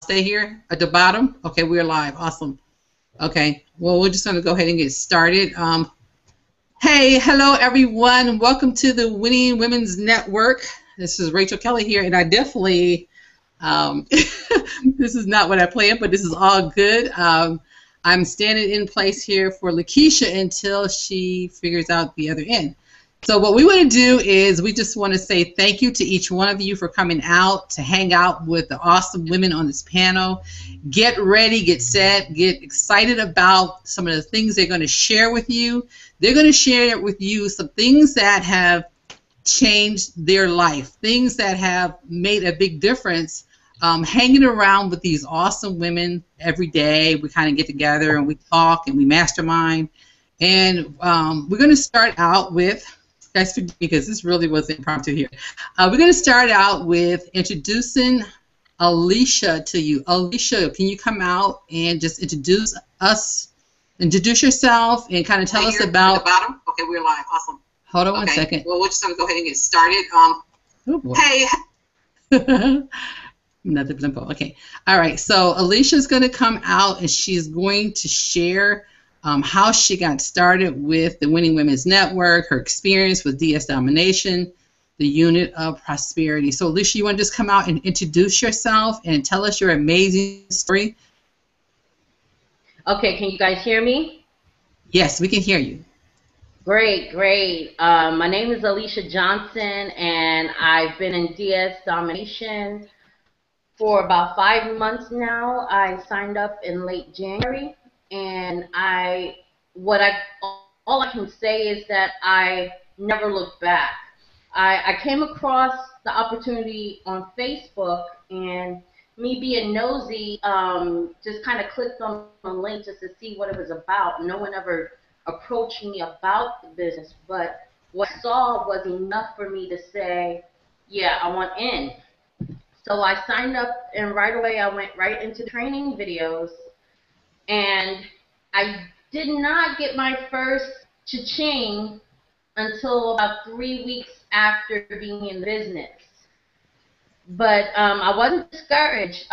stay here at the bottom. Okay, we're live. Awesome. Okay, well, we're just going to go ahead and get started. Hey, hello, everyone. Welcome to the Winning Women's Network. This is Rachel Kelly here, and I definitely, this is not what I planned, but this is all good. I'm standing in place here for Lakeisha until she figures out the other end. So what we want to do is we just want to say thank you to each one of you for coming out to hang out with the awesome women on this panel. Get ready, get set, get excited about some of the things they're going to share with you. They're going to share with you some things that have changed their life, things that have made a big difference. Hanging around with these awesome women every day, we kind of get together and we talk and we mastermind. And we're going to start out with, guys, forgive me because this really was impromptu here. We're going to start out with introducing Alicia to you. Alicia, can you come out and just introduce yourself and kind of tell us about. At the bottom? Okay, we're live. Awesome. Hold on one second. Well, we're just going to go ahead and get started. Oh, boy. Hey. Another blimpo. Okay. All right. So Alicia's going to come out and she's going to share how she got started with the Winning Women's Network, her experience with DS Domination, the unit of prosperity. So Alicia, you want to just come out and introduce yourself and tell us your amazing story? Okay. Can you guys hear me? Yes, we can hear you. Great, great. My name is Alicia Johnson, and I've been in DS Domination for about 5 months now. I signed up in late January, and all I can say is that I never looked back. I came across the opportunity on Facebook, and me being nosy, just kind of clicked on the link just to see what it was about. No one ever approached me about the business, but what I saw was enough for me to say, yeah, I want in. So I signed up, and right away I went right into training videos, and I did not get my first cha-ching until about 3 weeks after being in the business. But I wasn't discouraged.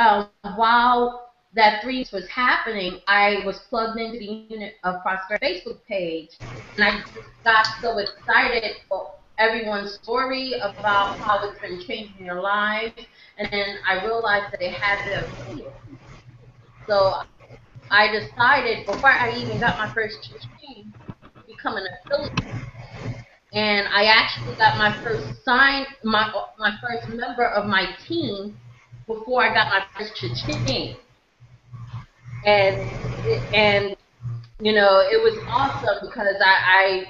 While that 3 weeks was happening, I was plugged into the Unit of Prosperity Facebook page, and I just got so excited for everyone's story about how it's been changing their lives, and then I realized that they had the affiliate. So I decided, before I even got my first cha-ching, to become an affiliate. And I actually got my first my first member of my team before I got my first cha-ching. And you know, it was awesome because I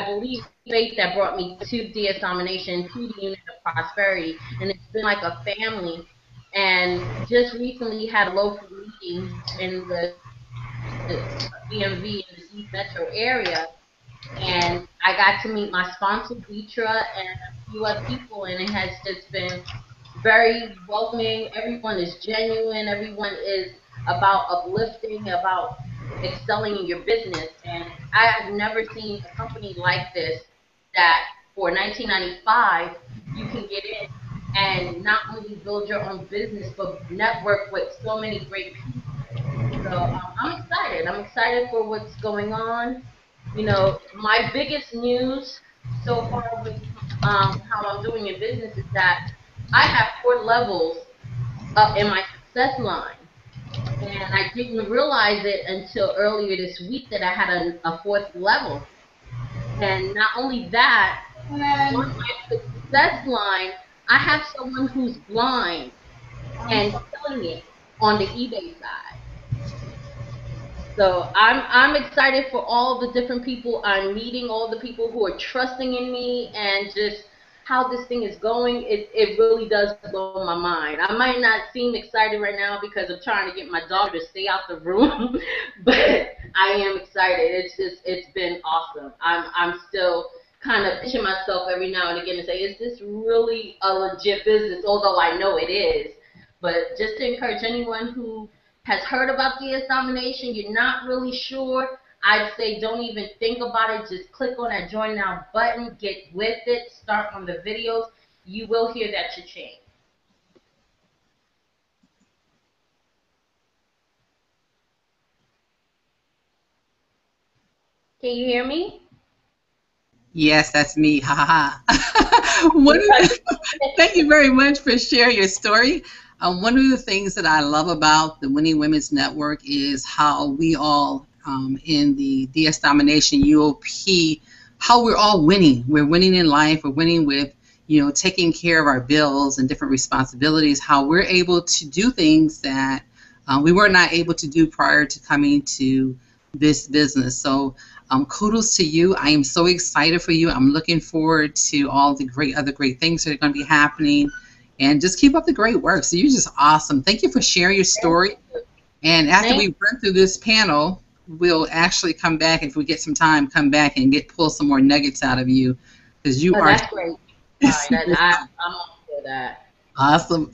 believe faith that brought me to DS Domination, to the Unit of Prosperity, and it's been like a family. And just recently had a local meeting in the DMV in the East Metro area, and I got to meet my sponsor, Deetra, and a few other people, and it has just been very welcoming. Everyone is genuine. Everyone is about uplifting, about excelling in your business. And I have never seen a company like this that for $19.95 you can get in and not only build your own business, but network with so many great people. So I'm excited. I'm excited for what's going on. You know, my biggest news so far with how I'm doing in business is that I have 4 levels up in my success line. And I didn't realize it until earlier this week that I had a 4th level. And not only that, on my success line, I have someone who's blind and killing it on the eBay side. So I'm excited for all the different people I'm meeting, all the people who are trusting in me, and just how this thing is going. It really does blow my mind. I might not seem excited right now because I'm trying to get my daughter to stay out the room, but I am excited. It's been awesome. I'm still kind of pinching myself every now and again and say, is this really a legit business? Although I know it is. But just to encourage anyone who has heard about DS Domination, you're not really sure, I'd say don't even think about it. Just click on that Join Now button, get with it, start on the videos. You will hear that cha-ching. Can you hear me? Yes, that's me. Ha ha ha. Thank you very much for sharing your story. One of the things that I love about the Winning Women's Network is how we all in the DS Domination UOP, how we're all winning. We're winning in life. We're winning with, taking care of our bills and different responsibilities. How we're able to do things that we were not able to do prior to coming to this business. So kudos to you. I am so excited for you. I'm looking forward to all the other great things that are going to be happening. And just keep up the great work. So you're just awesome. Thank you for sharing your story. And after we run through this panel, we'll actually come back, if we get some time, come back and pull some more nuggets out of you, because you are. That's great. All right, I'm all for that. Awesome.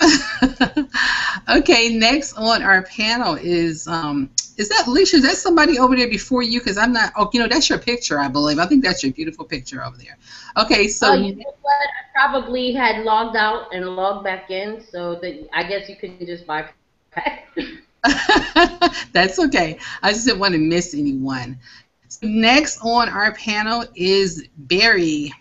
Okay, next on our panel is that Alicia? Is that somebody over there before you? Because I'm not. Oh, that's your picture, I believe. I think that's your beautiful picture over there. Okay, so. You know what? I probably had logged out and logged back in, so that I guess you can just bypass. That's okay. I just didn't want to miss anyone. So next on our panel is Barry.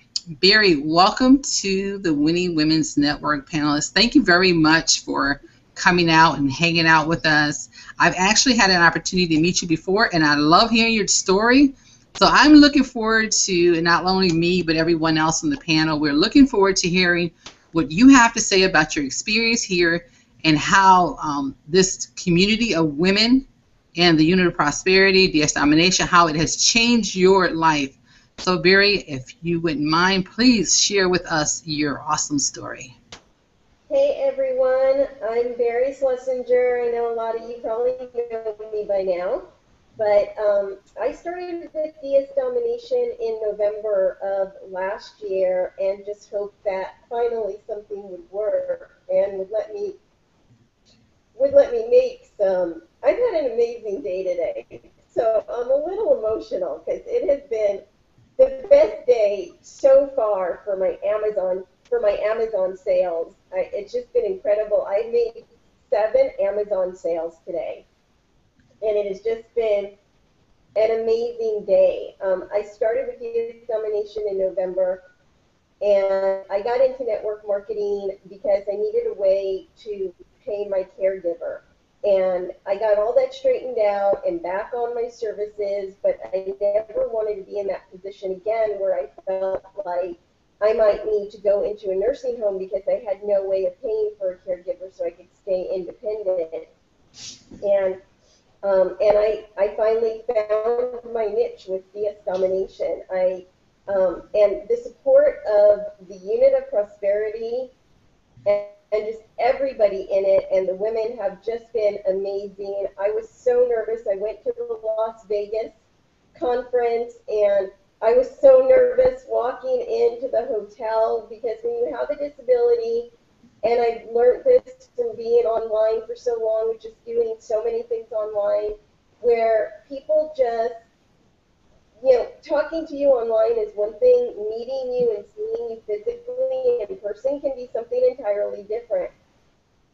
Barry, welcome to the Winning Women's Network panelists. Thank you very much for coming out and hanging out with us. I've actually had an opportunity to meet you before, and I love hearing your story. So I'm looking forward to, and not only me, but everyone else on the panel, we're looking forward to hearing what you have to say about your experience here and how this community of women and the Unit of Prosperity, DS Domination, how it has changed your life. So Barry, if you wouldn't mind, please share with us your awesome story. Hey everyone, I'm Barry Schlesinger. I know a lot of you probably know me by now, but I started with DS Domination in November of last year and just hoped that finally something would work and would let me make some. I've had an amazing day today, so I'm a little emotional because it has been the best day so far for my Amazon sales. It's just been incredible. I made 7 Amazon sales today, and it has just been an amazing day. I started with DS Domination in November, and I got into network marketing because I needed a way to pay my caregiver. And I got all that straightened out and back on my services, but I never wanted to be in that position again where I felt like I might need to go into a nursing home because I had no way of paying for a caregiver so I could stay independent. And I finally found my niche with DS Domination. And the support of the Unit of Prosperity and just everybody in it, and the women have just been amazing. I was so nervous. I went to the Las Vegas conference, and I was so nervous walking into the hotel because when you have a disability, and I've learned this from being online for so long, just doing so many things online, where people just, talking to you online is one thing, meeting you and seeing you physically in person can be something entirely different.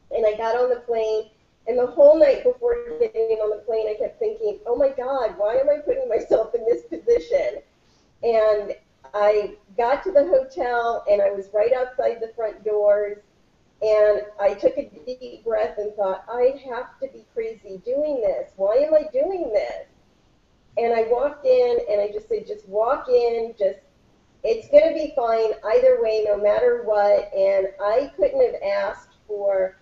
And I got on the plane, and the whole night before getting on the plane, I kept thinking, oh my God, why am I putting myself in this position? And I got to the hotel, and I was right outside the front doors, and I took a deep breath and thought, I have to be crazy doing this. Why am I doing this? And I walked in, and I just said, just walk in, it's going to be fine either way, no matter what. And I couldn't have asked for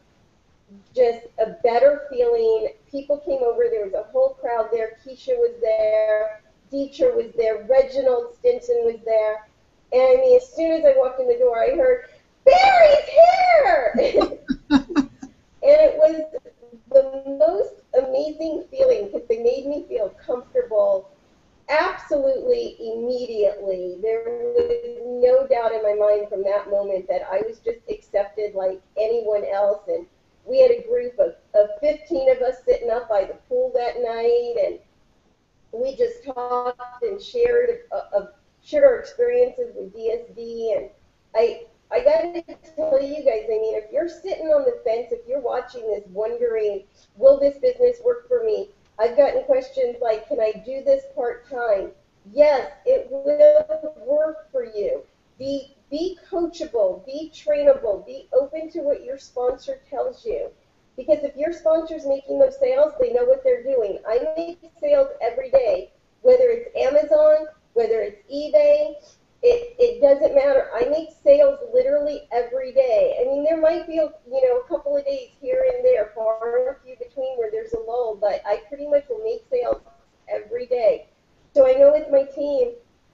just a better feeling. People came over. There was a whole crowd there. Keisha was there. Dietra was there. Reginald Stinson was there. And I mean, as soon as I walked in the door, I heard, Barry's here! And it was the most amazing feeling because they made me feel comfortable absolutely immediately. There was no doubt in my mind from that moment that I was just accepted like anyone else. And we had a group of 15 of us sitting up by the pool that night, and we just talked and shared our experiences with DSD. And I got to tell you guys, I mean, if you're sitting on the fence, if you're watching this wondering, will this business work for me? I've gotten questions like, can I do this part-time? Yes. be trainable. Be open to what your sponsor tells you. Because if your sponsor's making those sales, they know what they're doing. I make sales every day, whether it's Amazon, whether it's eBay, it doesn't matter. I make sales literally every day. I mean, there might be, a couple of days here and there, far and few between, where there's a lull, but I pretty much will make sales every day. So I know with my team,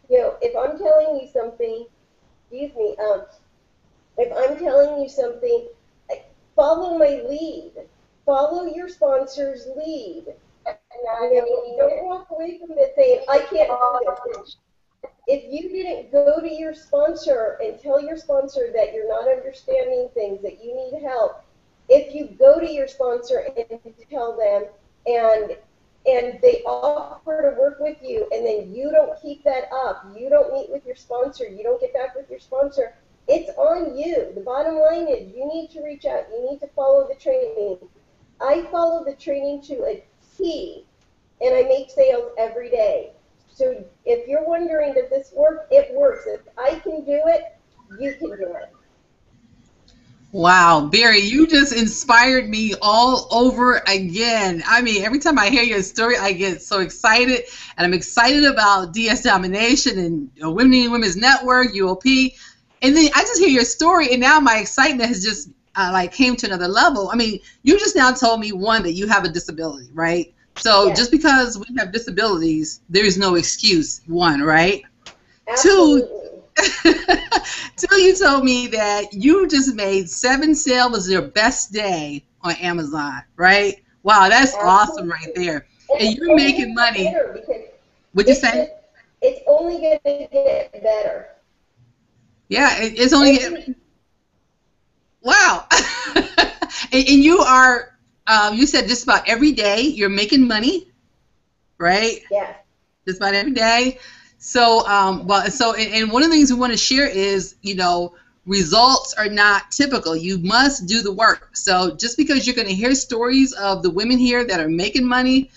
if I'm telling you something, if I'm telling you something, follow my lead. Follow your sponsor's lead. Don't walk away from this saying, I can't do this. If you didn't go to your sponsor and tell your sponsor that you're not understanding things, that you need help, if you go to your sponsor and tell them and they offer to work with you and then you don't keep that up, you don't meet with your sponsor, you don't get back with your sponsor, it's on you. The bottom line is you need to reach out. You need to follow the training. I follow the training to a T, and I make sales every day. So if you're wondering, does this work? It works. If I can do it, you can do it. Wow, Barry, you just inspired me all over again. I mean, every time I hear your story, I get so excited, and I'm excited about DS Domination and Women in Women's Network, UOP, and then I just hear your story, and now my excitement has just came to another level. I mean, you just now told me, one, that you have a disability, right? So just because we have disabilities, there is no excuse, one, right? Absolutely. Two, you told me that you just made 7 sales was your best day on Amazon, right? Wow, that's awesome right there. And you're making money. What'd you say? It's only going to get better. Yeah, it's only getting... Wow. and you are... you said just about every day you're making money, right? Yes. Just about every day. So, and one of the things we want to share is, results are not typical. You must do the work. So just because you're going to hear stories of the women here that are making money,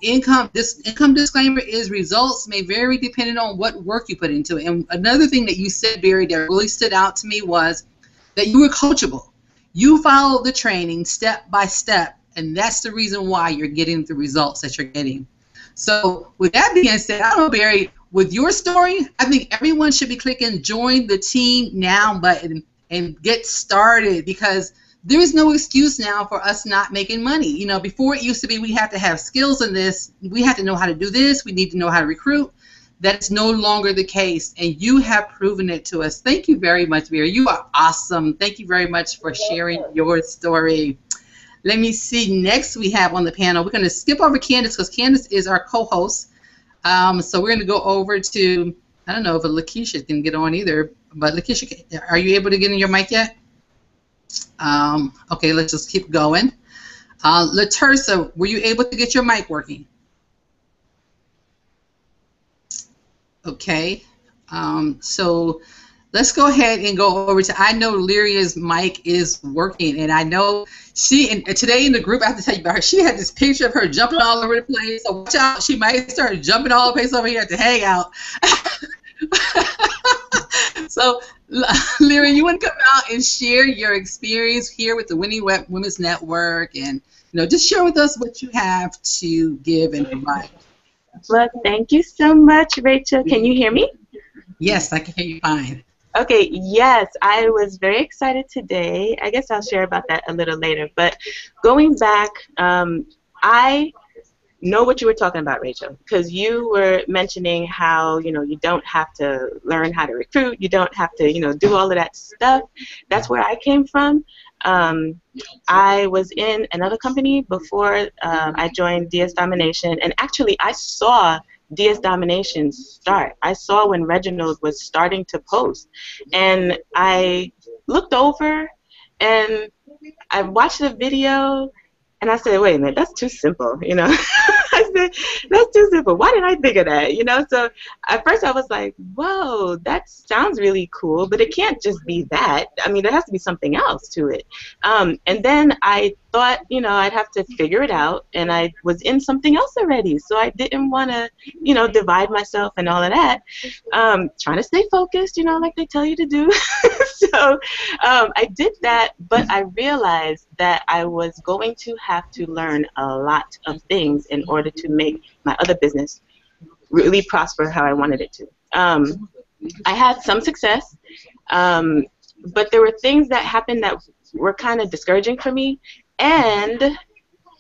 income disclaimer is results may vary depending on what work you put into it. And another thing that you said, Barry, that really stood out to me was that you were coachable. You follow the training step by step, and that's the reason why you're getting the results that you're getting. So with that being said, I don't know, Barry, with your story, I think everyone should be clicking join the team now button and get started, because there is no excuse now for us not making money. Before it used to be we have to have skills in this. We have to know how to do this. We need to know how to recruit. That's no longer the case, and you have proven it to us. Thank you very much, Vera. You are awesome. Thank you very much for sharing your story. Let me see. Next we have on the panel, we're going to skip over Candace because Candace is our co-host. So we're going to go over to, I don't know if Lakeisha can get on either, but Lakeisha, are you able to get in your mic yet? Okay, let's just keep going. Latersa, were you able to get your mic working? Okay, so let's go ahead and go over to, I know Lyria's mic is working, and I know and today in the group, I have to tell you about her, she had this picture of her jumping all over the place, so watch out, she might start jumping all the place over here at the hangout. So, Lyria, you want to come out and share your experience here with the Winning Women's Network, and just share with us what you have to give and provide. Well, thank you so much, Rachel. Can you hear me? Yes, I can hear you fine. Okay, yes, I was very excited today. I guess I'll share about that a little later. But going back, I know what you were talking about, Rachel, because you were mentioning how, you don't have to learn how to recruit. You don't have to, do all of that stuff. That's where I came from. I was in another company before I joined DS Domination, and actually I saw DS Domination start. I saw when Reginald was starting to post, and I looked over and I watched the video, and I said, wait a minute, that's too simple, I said, that's too simple. Why didn't I think of that? So at first I was like, whoa, that sounds really cool, but it can't just be that. I mean, there has to be something else to it. And then I thought, you know, I'd have to figure it out, and I was in something else already, so I didn't want to, you know, divide myself and all of that. Trying to stay focused, you know, like they tell you to do. So I did that, but I realized that I was going to have to learn a lot of things in order to make my other business really prosper how I wanted it to. I had some success, but there were things that happened that were kind of discouraging for me, and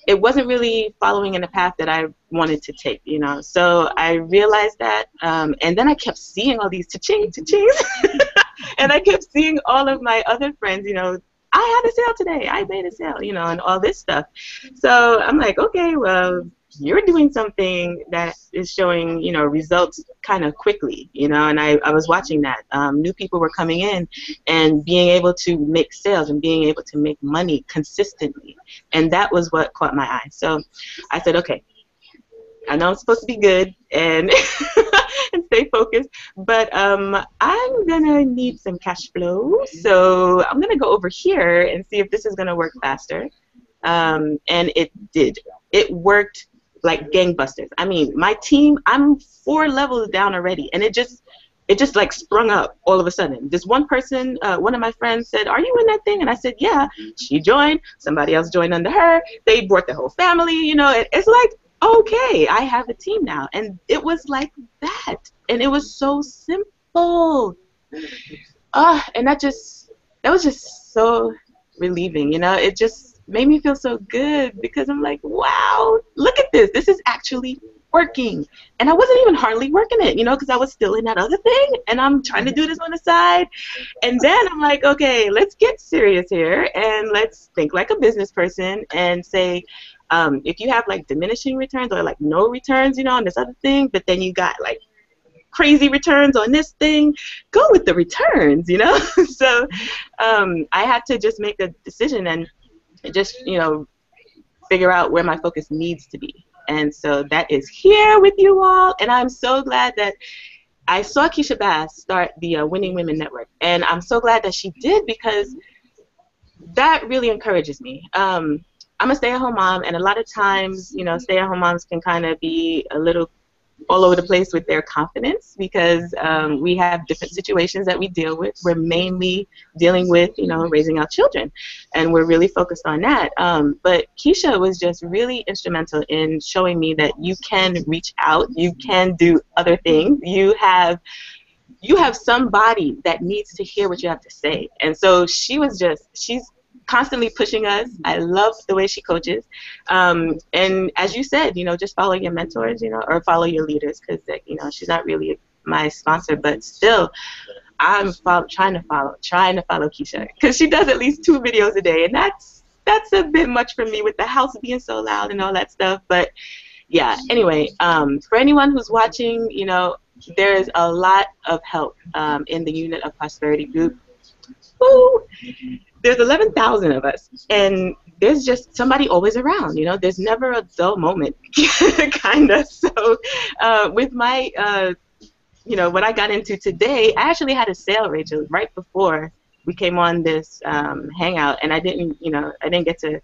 it wasn't really following in the path that I wanted to take, you know. So I realized that, and then I kept seeing all these cha-ching, cha-chings, and I kept seeing all of my other friends, you know, I had a sale today, I made a sale, you know, and all this stuff. So I'm like, okay, well, you're doing something that is showing, you know, results kind of quickly, you know, and I was watching that. New people were coming in and being able to make sales and being able to make money consistently. And that was what caught my eye. So I said, okay, I know I'm supposed to be good and, and stay focused, but I'm going to need some cash flow. So I'm going to go over here and see if this is going to work faster. And it did. It worked like gangbusters. I mean, my team, I'm 4 levels down already, and it just like sprung up all of a sudden. This one person, one of my friends said, "Are you in that thing?" And I said, "Yeah." She joined. Somebody else joined under her. They brought their whole family. You know, it's like, okay, I have a team now, and it was like that, and it was so simple. And that was just so relieving. You know, it just made me feel so good because I'm like, wow, look at this. This is actually working. And I wasn't even hardly working it, you know, because I was still in that other thing, and I'm trying to do this on the side. And then I'm like, okay, let's get serious here, and let's think like a business person and say, if you have like diminishing returns or like no returns, you know, on this other thing, but then you got like crazy returns on this thing, go with the returns, you know. So I had to just make a decision and just, you know, figure out where my focus needs to be. And so that is here with you all. And I'm so glad that I saw Keisha Bass start the Winning Women Network. And I'm so glad that she did, because that really encourages me. I'm a stay-at-home mom, and a lot of times, you know, stay-at-home moms can kind of be a little all over the place with their confidence, because we have different situations that we deal with. We're mainly dealing with, you know, raising our children, and we're really focused on that. But Keisha was just really instrumental in showing me that you can reach out, you can do other things, you have somebody that needs to hear what you have to say. And so she's constantly pushing us. I love the way she coaches. And as you said, you know, just follow your mentors, you know, or follow your leaders, because, you know, she's not really my sponsor, but still, I'm trying to follow Keisha, because she does at least 2 videos a day, and that's a bit much for me with the house being so loud and all that stuff. But yeah, anyway, for anyone who's watching, you know, there is a lot of help in the Unit of Prosperity group. Woo! There's 11,000 of us, and there's just somebody always around, you know. There's never a dull moment, kind of. So with my, you know, what I got into today, I actually had a sale, Rachel, right before we came on this hangout, and I didn't get to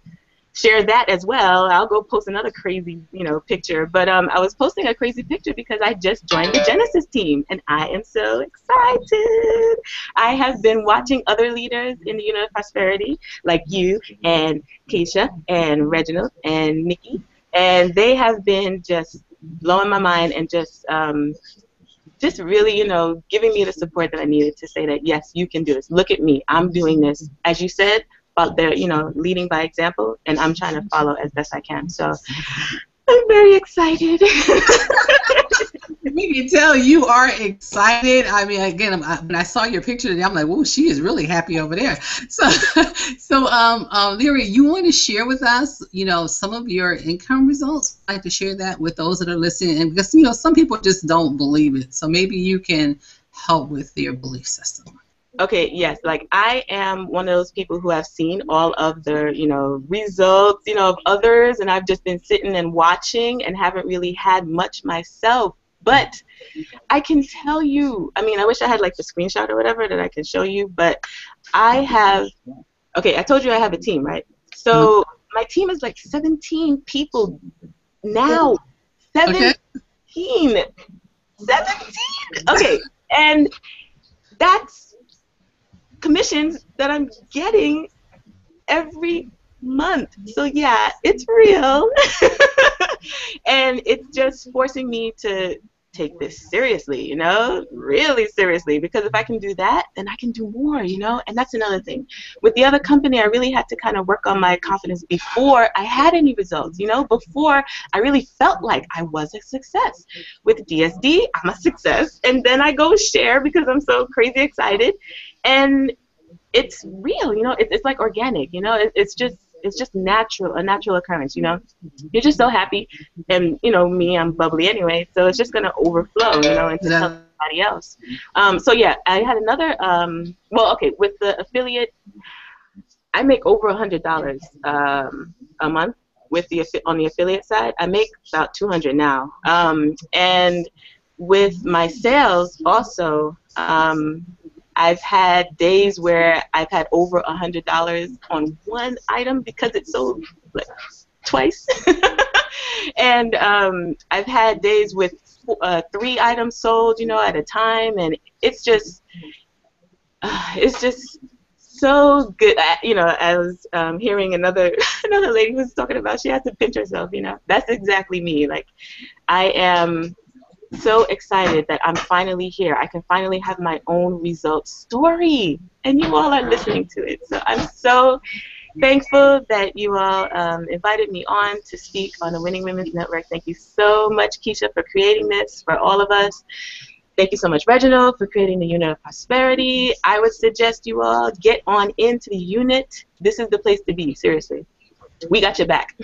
share that as well. I'll go post another crazy, you know, picture. But I was posting a crazy picture because I just joined the Genesis team, and I am so excited. I have been watching other leaders in the Unit of Prosperity, like you and Keisha and Reginald and Nikki, and they have been just blowing my mind and just really, you know, giving me the support that I needed to say that, yes, you can do this. Look at me. I'm doing this. As you said, but they're, you know, leading by example, and I'm trying to follow as best I can. So I'm very excited. We can tell you are excited. I mean, again, when I saw your picture today, I'm like, whoa, she is really happy over there. So, Lyra, you want to share with us, you know, some of your income results? I'd like to share that with those that are listening, and because, you know, some people just don't believe it. So maybe you can help with their belief system. Okay, yes, like I am one of those people who have seen all of the, you know, results, you know, of others, and I've just been sitting and watching and haven't really had much myself. But I can tell you, I mean, I wish I had like the screenshot or whatever that I can show you, but I have, okay, I told you I have a team, right? So my team is like 17 people now. 17. Okay. 17. Okay. And that's commissions that I'm getting every month. So yeah, it's real. And it's just forcing me to take this seriously, you know, really seriously, because if I can do that, then I can do more, you know. And that's another thing. With the other company, I really had to kind of work on my confidence before I had any results, you know, before I really felt like I was a success. With DSD, I'm a success, and then I go share because I'm so crazy excited, and it's real, you know. It's like organic, you know. It's just natural, a natural occurrence, you know. You're just so happy, and you know me, I'm bubbly anyway, so it's just gonna overflow, you know, into somebody else. So yeah, I had another. Well, okay, with the affiliate, I make over $100 a month with on the affiliate side. I make about $200 now, and with my sales also. I've had days where I've had over $100 on one item because it sold like twice. And I've had days with 3 items sold, you know, at a time, and it's just so good. You know, I was hearing another lady was talking about she has to pinch herself, you know. That's exactly me. Like, I am so excited that I'm finally here. I can finally have my own results story, and you all are listening to it. So I'm so thankful that you all invited me on to speak on the Winning Women's Network. Thank you so much, Keisha, for creating this for all of us. Thank you so much, Reginald, for creating the Unit of Prosperity. I would suggest you all get on into the unit. This is the place to be, seriously. We got your back.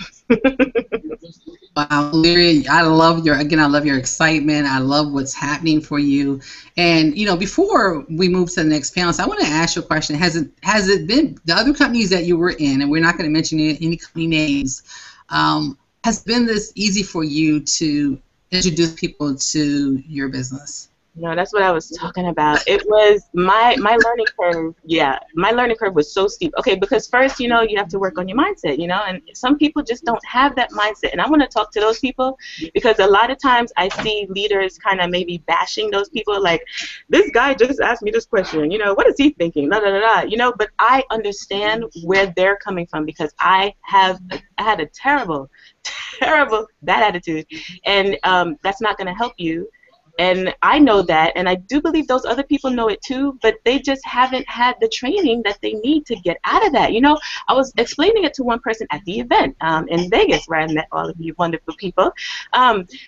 Wow, Lyria, I love your excitement. I love what's happening for you. And you know, before we move to the next panel, so I want to ask you a question. Has it been the other companies that you were in, and we're not going to mention any company names, has been this easy for you to introduce people to your business? No, that's what I was talking about. It was my learning curve. Yeah, my learning curve was so steep. Okay, because first, you know, you have to work on your mindset, you know, and some people just don't have that mindset. And I want to talk to those people because a lot of times I see leaders kind of maybe bashing those people, like, this guy just asked me this question, you know, what is he thinking? Da, da, da, da. You know, but I understand where they're coming from because I had a terrible bad attitude, and that's not going to help you. And I know that, and I do believe those other people know it too, but they just haven't had the training that they need to get out of that. You know, I was explaining it to one person at the event in Vegas where I met all of you wonderful people.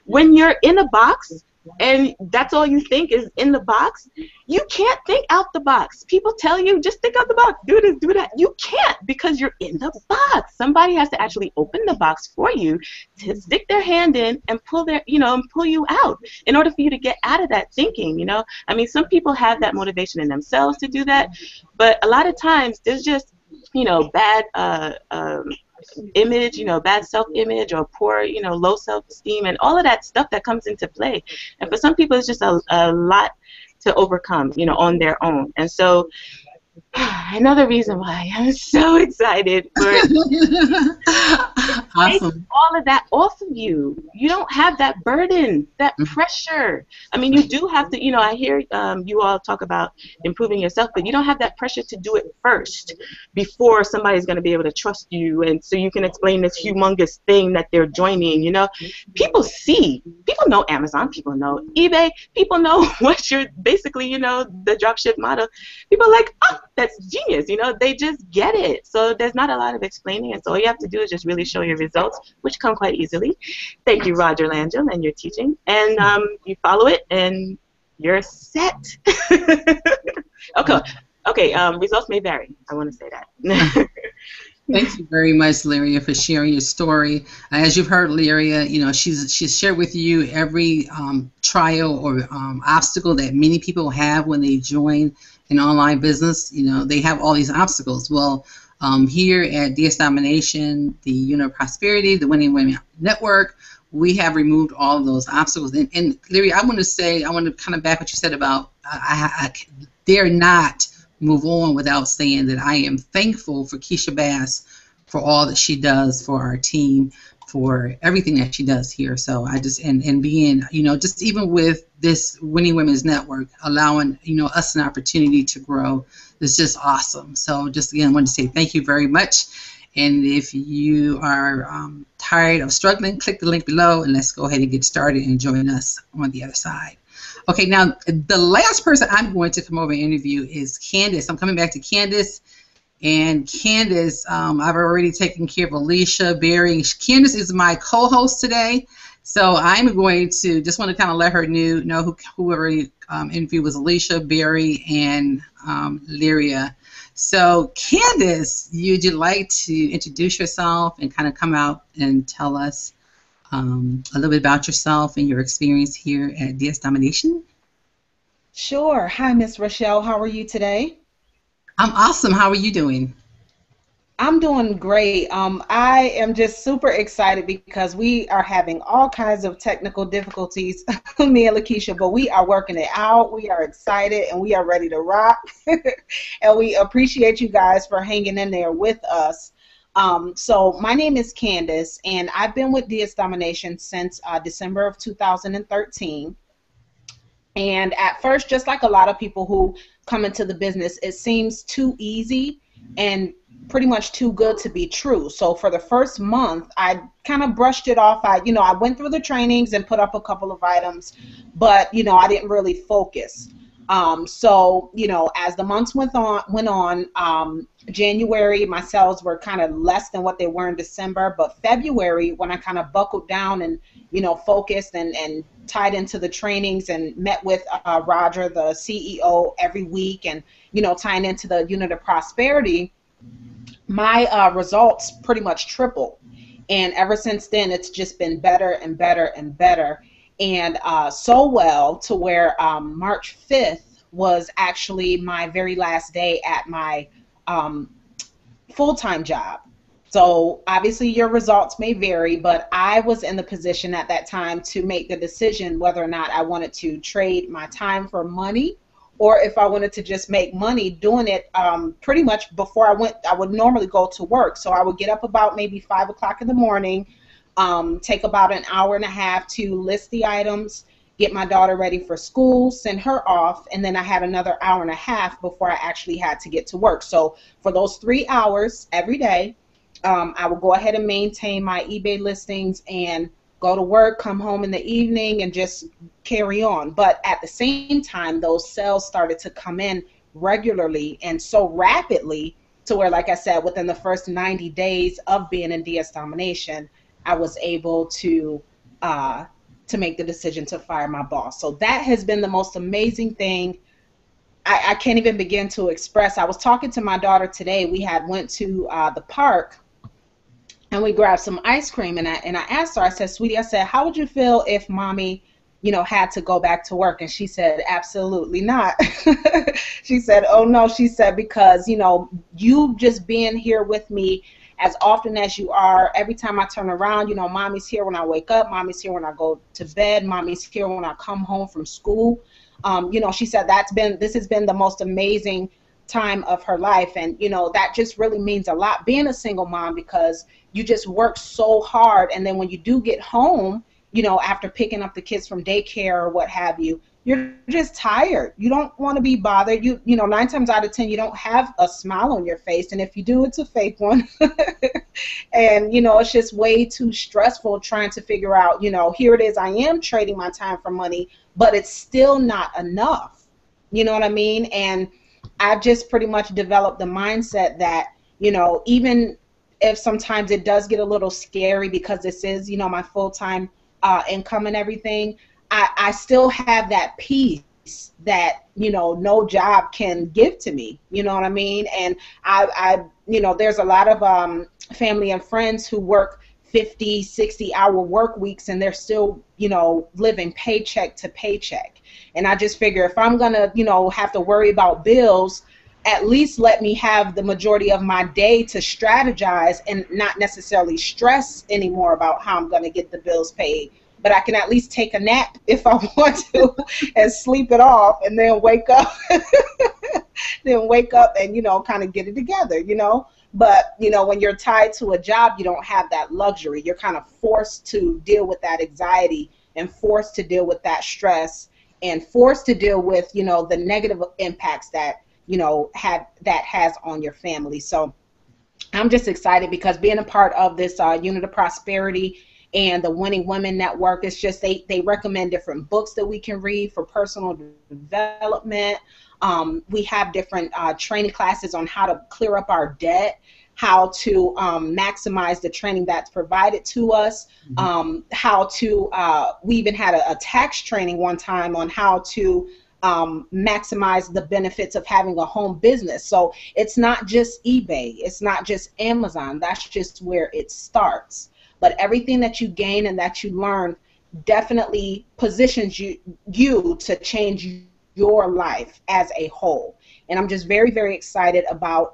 When you're in a box, and that's all you think is in the box, you can't think out the box. People tell you, just think out the box, do this, do that. You can't because you're in the box. Somebody has to actually open the box for you to stick their hand in and pull you out in order for you to get out of that thinking, you know. I mean, some people have that motivation in themselves to do that, but a lot of times there's just, you know, bad image, you know, bad self-image or poor, you know, low self-esteem and all of that stuff that comes into play. And for some people, it's just a lot to overcome, you know, on their own. And so another reason why I'm so excited for awesome. Take all of that off of you. You don't have that burden, that pressure. I mean, you do have to, you know, I hear you all talk about improving yourself, but you don't have that pressure to do it first before somebody's going to be able to trust you, and so you can explain this humongous thing that they're joining, you know. People know Amazon, people know eBay, people know what you're basically, you know, the dropship model. People are like, oh, that's genius, you know, they just get it. So there's not a lot of explaining, and so all you have to do is just really show your results, which come quite easily. Thank you, Roger Langell, and your teaching. And you follow it, and you're set. Okay, results may vary. I want to say that. Thank you very much, Lyria, for sharing your story. As you've heard, Lyria, you know, she's shared with you every trial or obstacle that many people have when they join an online business. You know, they have all these obstacles. Well, here at DS Domination, the Unit of Prosperity, the Winning Women Network, we have removed all of those obstacles. And Lyria, I want to kind of back what you said about I dare not move on without saying that I am thankful for Keisha Bass for all that she does for our team, for everything that she does here. So I just, and being, just even with this Winning Women's Network, allowing, us an opportunity to grow is just awesome. So just again, I wanted to say thank you very much. And if you are tired of struggling, click the link below and let's go ahead and get started and join us on the other side. Okay, now the last person I'm going to come over and interview is Candace. I'm coming back to Candace. And Candace, I've already taken care of Alicia, Barry. Candace is my co-host today. So I'm going to just want to kind of let her know whoever interviewed was Alicia, Barry, and Lyria. So Candace, would you like to introduce yourself and kind of come out and tell us a little bit about yourself and your experience here at DS Domination? Sure. Hi, Miss Rochelle. How are you today? I'm awesome. How are you doing? I'm doing great. I am just super excited because we are having all kinds of technical difficulties, me and Lakeisha, but we are working it out. We are excited and we are ready to rock. And we appreciate you guys for hanging in there with us. So my name is Candace, and I've been with DS Domination since December of 2013. And at first, just like a lot of people who come into the business, it seems too easy and pretty much too good to be true. So for the first month, I kind of brushed it off. I went through the trainings and put up a couple of items, but, I didn't really focus. So, as the months went on, January, my sales were kind of less than what they were in December, but February, when I kind of buckled down and, focused and tied into the trainings and met with Roger, the CEO, every week and, tying into the unit of prosperity, my results pretty much tripled. And ever since then, it's just been better and better and better. And so well to where March 5th was actually my very last day at my full-time job. So obviously your results may vary, but I was in the position at that time to make the decision whether or not I wanted to trade my time for money or if I wanted to just make money doing it pretty much before I would normally go to work. So I would get up about maybe 5 o'clock in the morning, take about an hour and a half to list the items, get my daughter ready for school, send her off, and then I had another hour and a half before I actually had to get to work. So for those 3 hours every day, I would go ahead and maintain my eBay listings and go to work, come home in the evening, and just carry on. But at the same time, those sales started to come in regularly and so rapidly to where, like I said, within the first 90 days of being in DS Domination, I was able to make the decision to fire my boss. So that has been the most amazing thing. I can't even begin to express. I was talking to my daughter today. We had went to the park and we grabbed some ice cream, and I asked her, I said, sweetie, I said, how would you feel if mommy, had to go back to work? And she said, absolutely not. She said, oh no, she said, because, you just being here with me as often as you are, every time I turn around, mommy's here when I wake up, mommy's here when I go to bed, mommy's here when I come home from school. She said this has been the most amazing time of her life, and that just really means a lot being a single mom, because you just work so hard, and then when you do get home, after picking up the kids from daycare or what have you, you're just tired. You don't want to be bothered. 9 times out of 10 you don't have a smile on your face, and if you do, it's a fake one. And it's just way too stressful trying to figure out, here it is, I am trading my time for money, but it's still not enough. You know what I mean? And I've just pretty much developed the mindset that, even if sometimes it does get a little scary because this is, my full-time income and everything, I still have that peace that, no job can give to me. You know what I mean? And I there's a lot of family and friends who work 50, 60-hour work weeks, and they're still, living paycheck to paycheck. And I just figure if I'm going to, have to worry about bills, at least let me have the majority of my day to strategize and not necessarily stress anymore about how I'm going to get the bills paid. But I can at least take a nap if I want to and sleep it off, and then wake up and, kind of get it together, But, you know, when you're tied to a job, you don't have that luxury. You're kind of forced to deal with that anxiety and forced to deal with that stress and forced to deal with, you know, the negative impacts that, you know, that has on your family. So I'm just excited because being a part of this Unit of Prosperity and the Winning Women Network, it's just they recommend different books that we can read for personal development. We have different training classes on how to clear up our debt, how to maximize the training that's provided to us, how to, we even had a tax training one time on how to maximize the benefits of having a home business. So it's not just eBay, it's not just Amazon, that's just where it starts. But everything that you gain and that you learn definitely positions you to change your life as a whole. And I'm just very, very excited about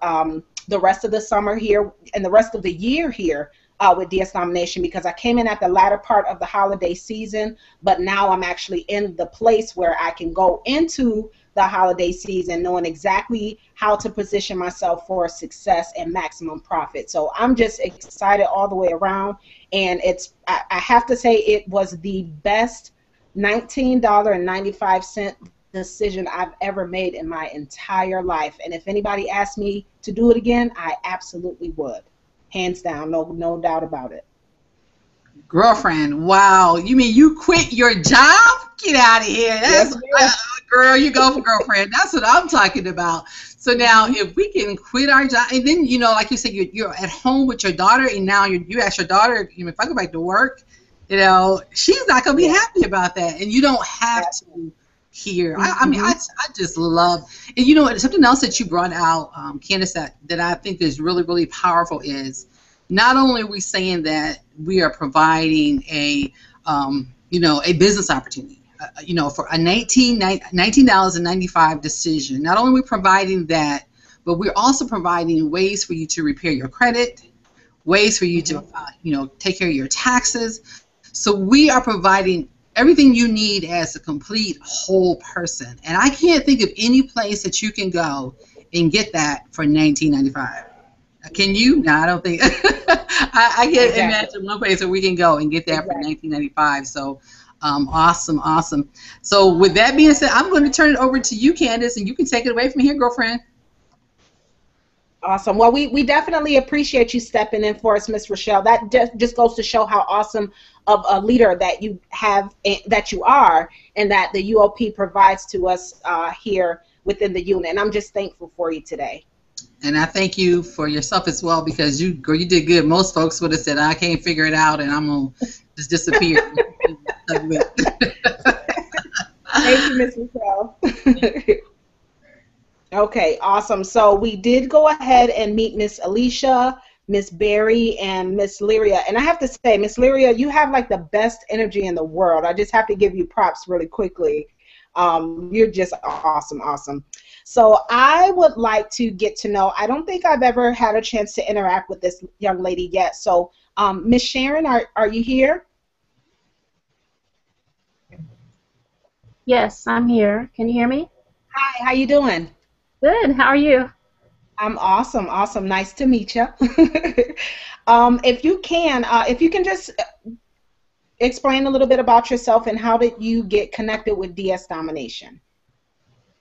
the rest of the summer here and the rest of the year here with DS Domination, because I came in at the latter part of the holiday season, but now I'm actually in the place where I can go into the holiday season knowing exactly how to position myself for success and maximum profit. So I'm just excited all the way around, and I have to say it was the best $19.95 decision I've ever made in my entire life. And if anybody asked me to do it again, I absolutely would. Hands down, no doubt about it. Girlfriend, wow. You mean you quit your job? Get out of here. That's, girl, you go for girlfriend. That's what I'm talking about. So now if we can quit our job, and then, you know, like you said, you're at home with your daughter, and now you ask your daughter, you know, if I go back to work, you know, she's not going to be happy about that. And you don't have to here. I mean, I just love, and you know, something else that you brought out, Candace, that I think is really, really powerful is not only are we saying that we are providing a, you know, a business opportunity, you know, for a $19.95 decision. Not only are we providing that, but we're also providing ways for you to repair your credit, ways for you to, you know, take care of your taxes. So we are providing everything you need as a complete whole person. And I can't think of any place that you can go and get that for $19.95. Can you? No, I don't think. I can't imagine one place where we can go and get that for $19.95. So awesome, awesome. So with that being said, I'm going to turn it over to you, Candace, and you can take it away from here, girlfriend. Awesome. Well, we definitely appreciate you stepping in for us, Miss Rochelle. That just goes to show how awesome of a leader that you have, that you are, and that the UOP provides to us here within the unit. And I'm just thankful for you today. And I thank you for yourself as well, because you did good. Most folks would have said, I can't figure it out, and I'm going to just disappear. Thank you, Miss Rochelle. Okay, awesome. So we did go ahead and meet Miss Alicia, Miss Berry, and Miss Lyria. And I have to say, Miss Lyria, you have like the best energy in the world. I just have to give you props really quickly. You're just awesome, awesome. So I would like to get to know, I don't think I've ever had a chance to interact with this young lady yet. So Miss Sharon, are you here? Yes, I'm here. Can you hear me? Hi, how you doing? Good. How are you? I'm awesome. Awesome. Nice to meet you. If you can just explain a little bit about yourself and how did you get connected with DS Domination?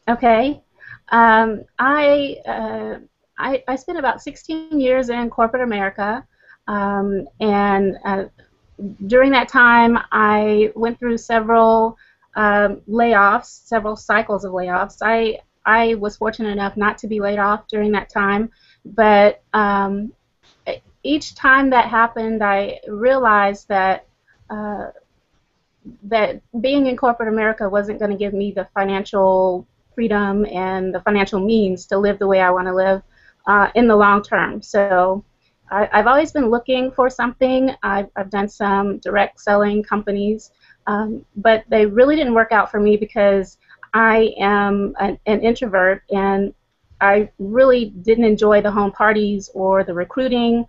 Okay. I spent about 16 years in corporate America, and during that time I went through several layoffs, several cycles of layoffs. I was fortunate enough not to be laid off during that time, but each time that happened, I realized that that being in corporate America wasn't going to give me the financial freedom and the financial means to live the way I want to live in the long term. So I've always been looking for something. I've done some direct selling companies, but they really didn't work out for me because I am an introvert, and I really didn't enjoy the home parties or the recruiting.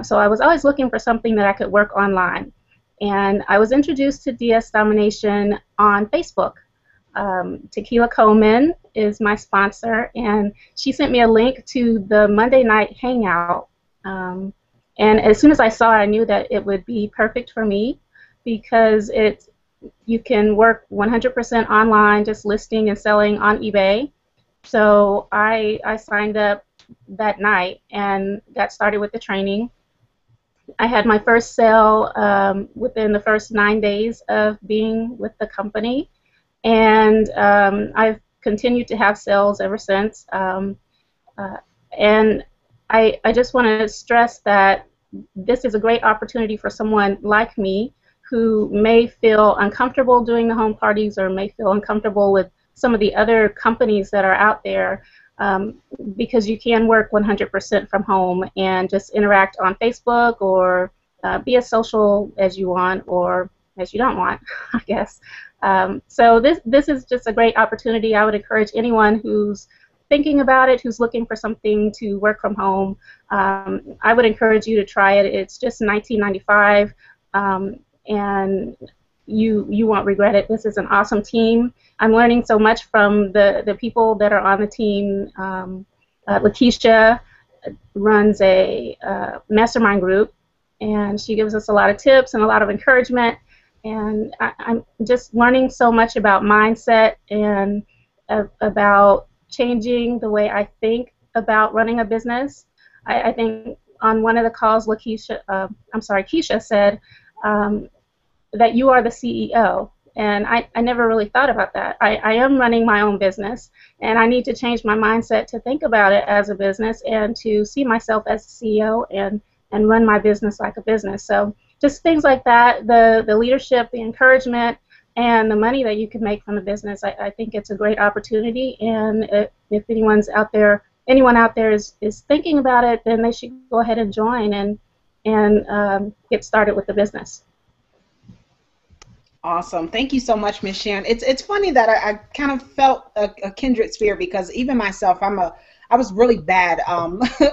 So I was always looking for something that I could work online. And I was introduced to DS Domination on Facebook. Tequila Coleman is my sponsor, and she sent me a link to the Monday night hangout. And as soon as I saw it, I knew that it would be perfect for me because you can work 100% online, just listing and selling on eBay. So I signed up that night and got started with the training. I had my first sale within the first 9 days of being with the company, and I've continued to have sales ever since. And I just want to stress that this is a great opportunity for someone like me who may feel uncomfortable doing the home parties or may feel uncomfortable with some of the other companies that are out there, because you can work 100% from home and just interact on Facebook or be as social as you want or as you don't want, I guess. So this is just a great opportunity. I would encourage anyone who's thinking about it, who's looking for something to work from home. I would encourage you to try it. It's just $19.95, and you won't regret it. This is an awesome team. I'm learning so much from the people that are on the team. Lakeisha runs a mastermind group, and she gives us a lot of tips and a lot of encouragement. And I'm just learning so much about mindset and about changing the way I think about running a business. I think on one of the calls, Keisha said that you are the CEO. And I never really thought about that. I am running my own business, and I need to change my mindset to think about it as a business and to see myself as a CEO and run my business like a business. So just things like that, the leadership, the encouragement, and the money that you can make from the business, I think it's a great opportunity. And if anyone out there is thinking about it, then they should go ahead and join and get started with the business. Awesome. Thank you so much, Ms. Sharon. It's funny that I kind of felt a kindred spirit, because even myself, I was really bad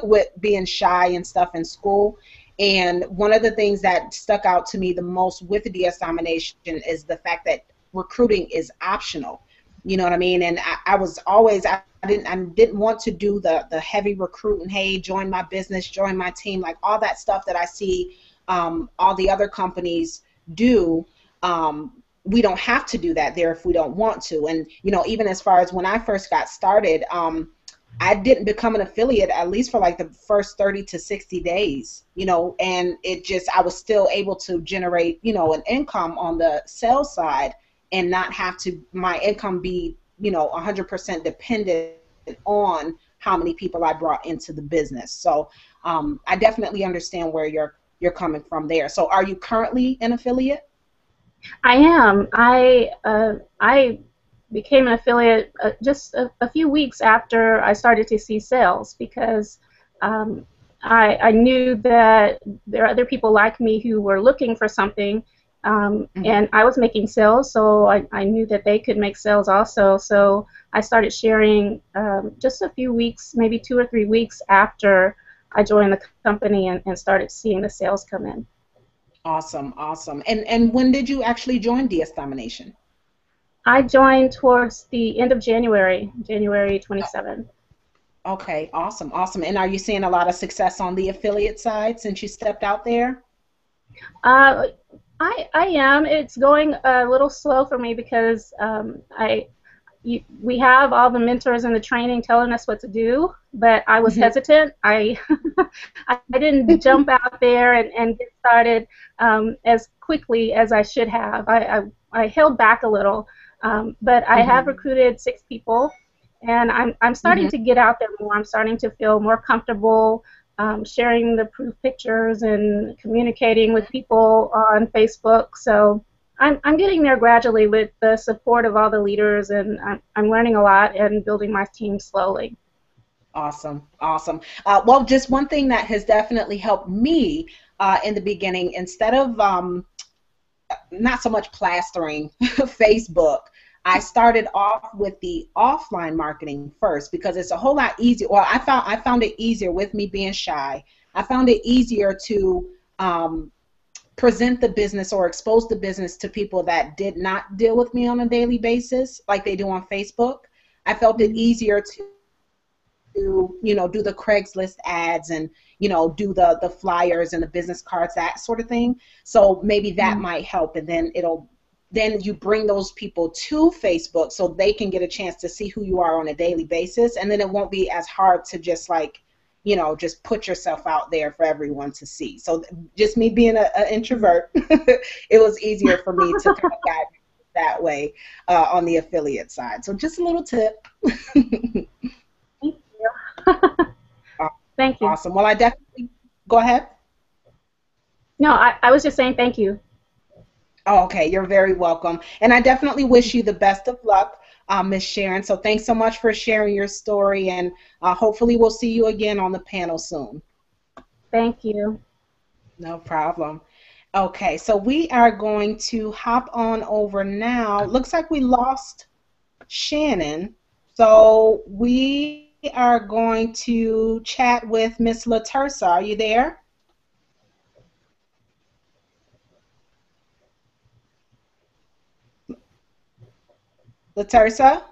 with being shy and stuff in school. And one of the things that stuck out to me the most with the DS Domination is the fact that recruiting is optional. You know what I mean? And I was always, I didn't want to do the heavy recruiting. Hey, join my business, join my team, like all that stuff that I see all the other companies do. We don't have to do that there if we don't want to. And you know, even as far as when I first got started, I didn't become an affiliate at least for like the first 30 to 60 days, you know, and I was still able to generate, you know, an income on the sales side and not have my income be, you know, 100% dependent on how many people I brought into the business. So I definitely understand where you're coming from there. So are you currently an affiliate? I am. I became an affiliate just a few weeks after I started to see sales, because I knew that there are other people like me who were looking for something, and I was making sales, so I knew that they could make sales also. So I started sharing just a few weeks, maybe 2 or 3 weeks after I joined the company and started seeing the sales come in. Awesome, awesome. And when did you actually join DS Domination? I joined towards the end of January 27. Okay, awesome, awesome. And are you seeing a lot of success on the affiliate side since you stepped out there? I am. It's going a little slow for me because we have all the mentors and the training telling us what to do, but I was hesitant. I didn't jump out there and get started as quickly as I should have. I held back a little. But I have recruited 6 people, and I'm starting to get out there more. I'm starting to feel more comfortable sharing the proof pictures and communicating with people on Facebook. So I'm getting there gradually with the support of all the leaders, and I'm learning a lot and building my team slowly. Awesome, awesome. Well, just one thing that has definitely helped me in the beginning, instead of not so much plastering Facebook, I started off with the offline marketing first, because it's a whole lot easier. Well, I found it easier with me being shy. I found it easier to present the business or expose the business to people that did not deal with me on a daily basis like they do on Facebook. I felt it easier to do the Craigslist ads and, do the flyers and the business cards, that sort of thing. So maybe that might help, and then then you bring those people to Facebook so they can get a chance to see who you are on a daily basis, and then it won't be as hard to just just put yourself out there for everyone to see. So just me being an introvert, it was easier for me to kind of guide that way on the affiliate side. So just a little tip. Thank you. Thank you. Awesome. Well, I definitely, go ahead. No, I was just saying thank you. Oh, okay. You're very welcome. And I definitely wish you the best of luck, Ms. Sharon. So thanks so much for sharing your story, and hopefully we'll see you again on the panel soon. Thank you. No problem. Okay, so we are going to hop on over now. Looks like we lost Shannon. So we are going to chat with Miss Latersa. Are you there? Latersa?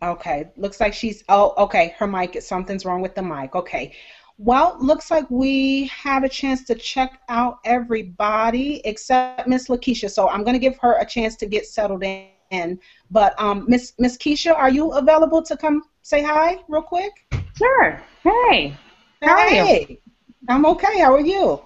Okay, looks like she's, okay, her mic, something's wrong with the mic. Okay, well, looks like we have a chance to check out everybody except Miss Lakeisha, so I'm going to give her a chance to get settled in. But Miss Keisha, are you available to come say hi real quick? Sure. Hey. How are you? I'm okay. How are you?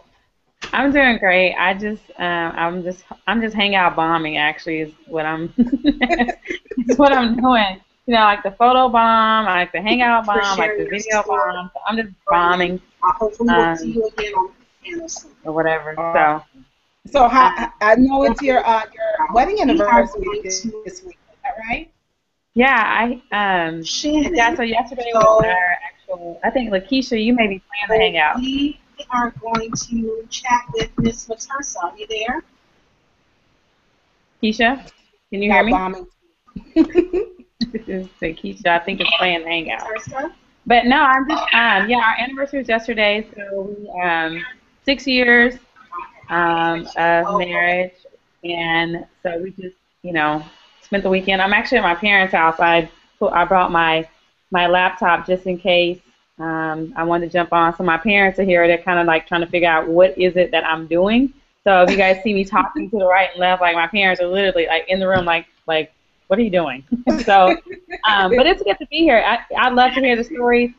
I'm doing great. I'm just hang out bombing, actually, is what I'm is what I'm doing. Like the photo bomb, I like the hangout bomb, I like the video bomb. So I'm just bombing. Hopefully we'll see you again on the panel soon. Or whatever. So I know it's your wedding anniversary this week. Is that right? Yeah, so yesterday was our actual. I think Lakeisha, you may be planning the hangout. We are going to chat with Miss Latersa. Are you there? Keisha, can you hear me? Say Keisha, I think it's playing the hangout. But no, I'm just our anniversary was yesterday, so we 6 years of marriage, and so we just spent the weekend. I'm actually at my parents' house. I brought my laptop just in case I wanted to jump on. So my parents are here. They're kind of like trying to figure out what is it that I'm doing. So if you guys see me talking to the right and left, like my parents are literally like in the room, like what are you doing? So, but it's good to be here. I love to hear the stories.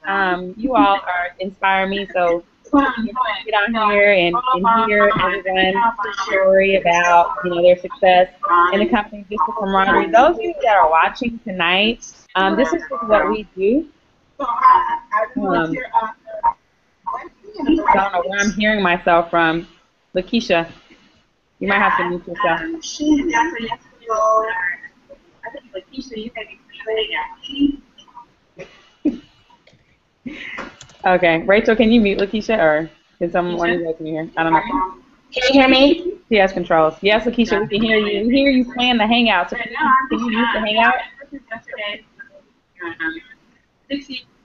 You all inspire me. So get on here and hear everyone's story about their success in the company, just the camaraderie. Those of you that are watching tonight, this is what we do. I don't know where I'm hearing myself from. Lakeisha, you might have to mute yourself. I think Lakeisha, you may be. Okay, Rachel, can you mute Lakeisha, or can someone of you can hear? I don't know. Can you hear me? She has controls. Yes, Lakeisha, we can hear you. We hear you playing the hangout. So can you use the hangout?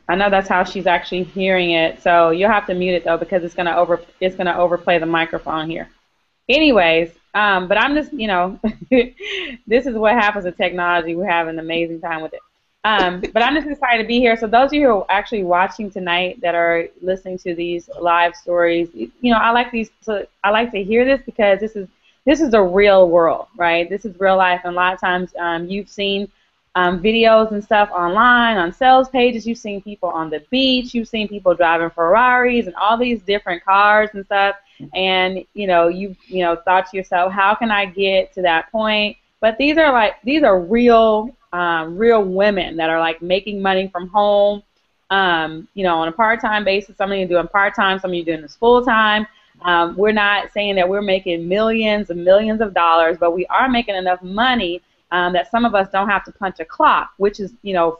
I know that's how she's actually hearing it. So you'll have to mute it though, because it's gonna overplay the microphone here. Anyways, but I'm just this is what happens with technology. We're having an amazing time with it. But I'm just excited to be here. So those of you who are actually watching tonight that are listening to these live stories, I like to hear this, because this is the real world, right? This is real life, and a lot of times you've seen videos and stuff online on sales pages. You've seen people on the beach. You've seen people driving Ferraris and all these different cars and stuff. And you've thought to yourself, how can I get to that point? But these are real women that are like making money from home, on a part-time basis. Some of you doing part-time, some of you doing this full-time. We're not saying that we're making millions and millions of dollars, but we are making enough money that some of us don't have to punch a clock, which is,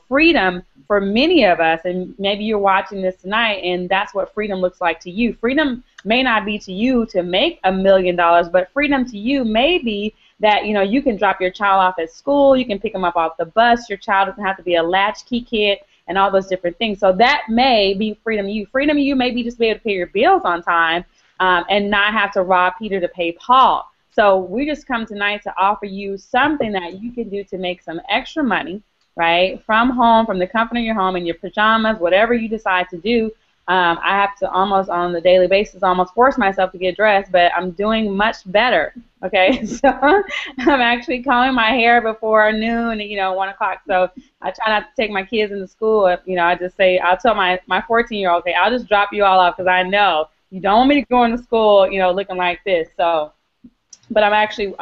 freedom for many of us. And maybe you're watching this tonight, and that's what freedom looks like to you. Freedom may not be to you to make $1 million, but freedom to you may be that, you can drop your child off at school, you can pick them up off the bus, your child doesn't have to be a latchkey kid, and all those different things. So that may be freedom you. Freedom you may be just be able to pay your bills on time and not have to rob Peter to pay Paul. So we just come tonight to offer you something that you can do to make some extra money, right, from home, from the comfort of your home, in your pajamas, whatever you decide to do. I have to almost on the daily basis almost force myself to get dressed, but I'm doing much better, okay? So I'm actually combing my hair before noon, 1 o'clock. So I try not to take my kids into school. I just say, I'll tell my 14-year-old, okay, I'll just drop you all off because I know you don't want me to go into school, looking like this. So, but I'm actually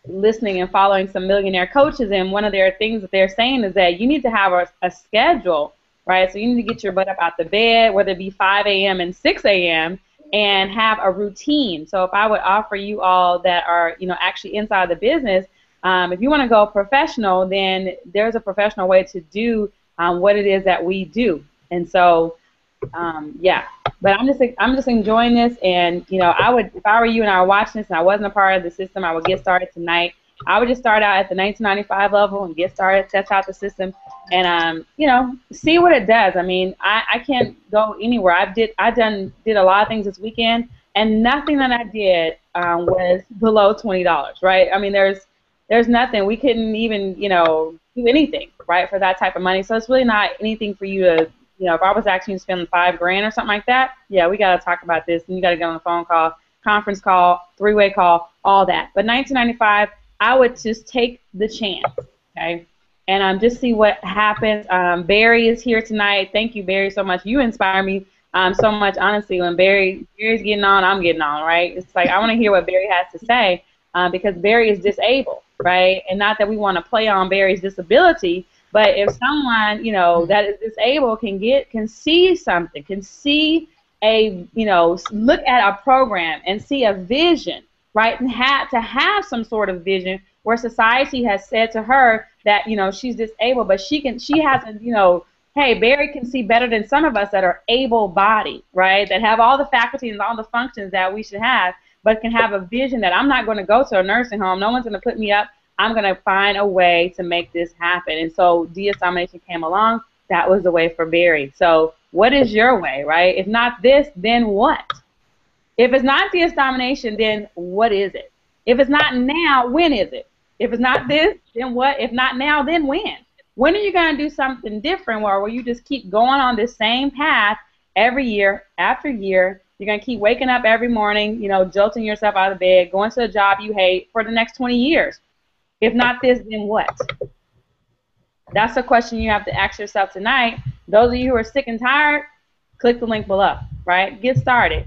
listening and following some millionaire coaches, and one of their things that they're saying is that you need to have a schedule, right? So you need to get your butt up out the bed, whether it be 5 a.m. and 6 a.m., and have a routine. So if I would offer you all that are, actually inside the business, if you want to go professional, then there's a professional way to do what it is that we do. And so, yeah. But I'm just enjoying this, and I would, if I were you and I were watching this and I wasn't a part of the system, I would get started tonight. I would just start out at the 1995 level and get started, test out the system, and see what it does. I mean, I can't go anywhere. I did a lot of things this weekend, and nothing that I did was below $20, right? I mean, there's nothing. We couldn't even do anything, right, for that type of money. So it's really not anything for you to. If I was asking you to spend $5 grand or something like that, yeah, we got to talk about this, and you got to get on a phone call, conference call, three-way call, all that. But 1995, I would just take the chance, okay, and just see what happens. Barry is here tonight. Thank you, Barry, so much. You inspire me so much, honestly. When Barry's getting on, I'm getting on, right? It's like I want to hear what Barry has to say because Barry is disabled, right? And not that we want to play on Barry's disability, but if someone, that is disabled can see something, can see a, look at a program and see a vision, right, and have some sort of vision where society has said to her that, she's disabled, but she hasn't, hey, Barry can see better than some of us that are able-bodied, right, that have all the faculties and all the functions that we should have, but can have a vision that I'm not going to go to a nursing home, no one's going to put me up, I'm going to find a way to make this happen. And so de-domination came along. That was the way for Barry. So what is your way, right? If not this, then what? If it's not de-domination, then what is it? If it's not now, when is it? If it's not this, then what? If not now, then when? When are you going to do something different where you just keep going on this same path every year after year? You're going to keep waking up every morning, jolting yourself out of bed, going to a job you hate for the next 20 years. If not this, then what? That's a question you have to ask yourself tonight. Those of you who are sick and tired, click the link below, right? Get started.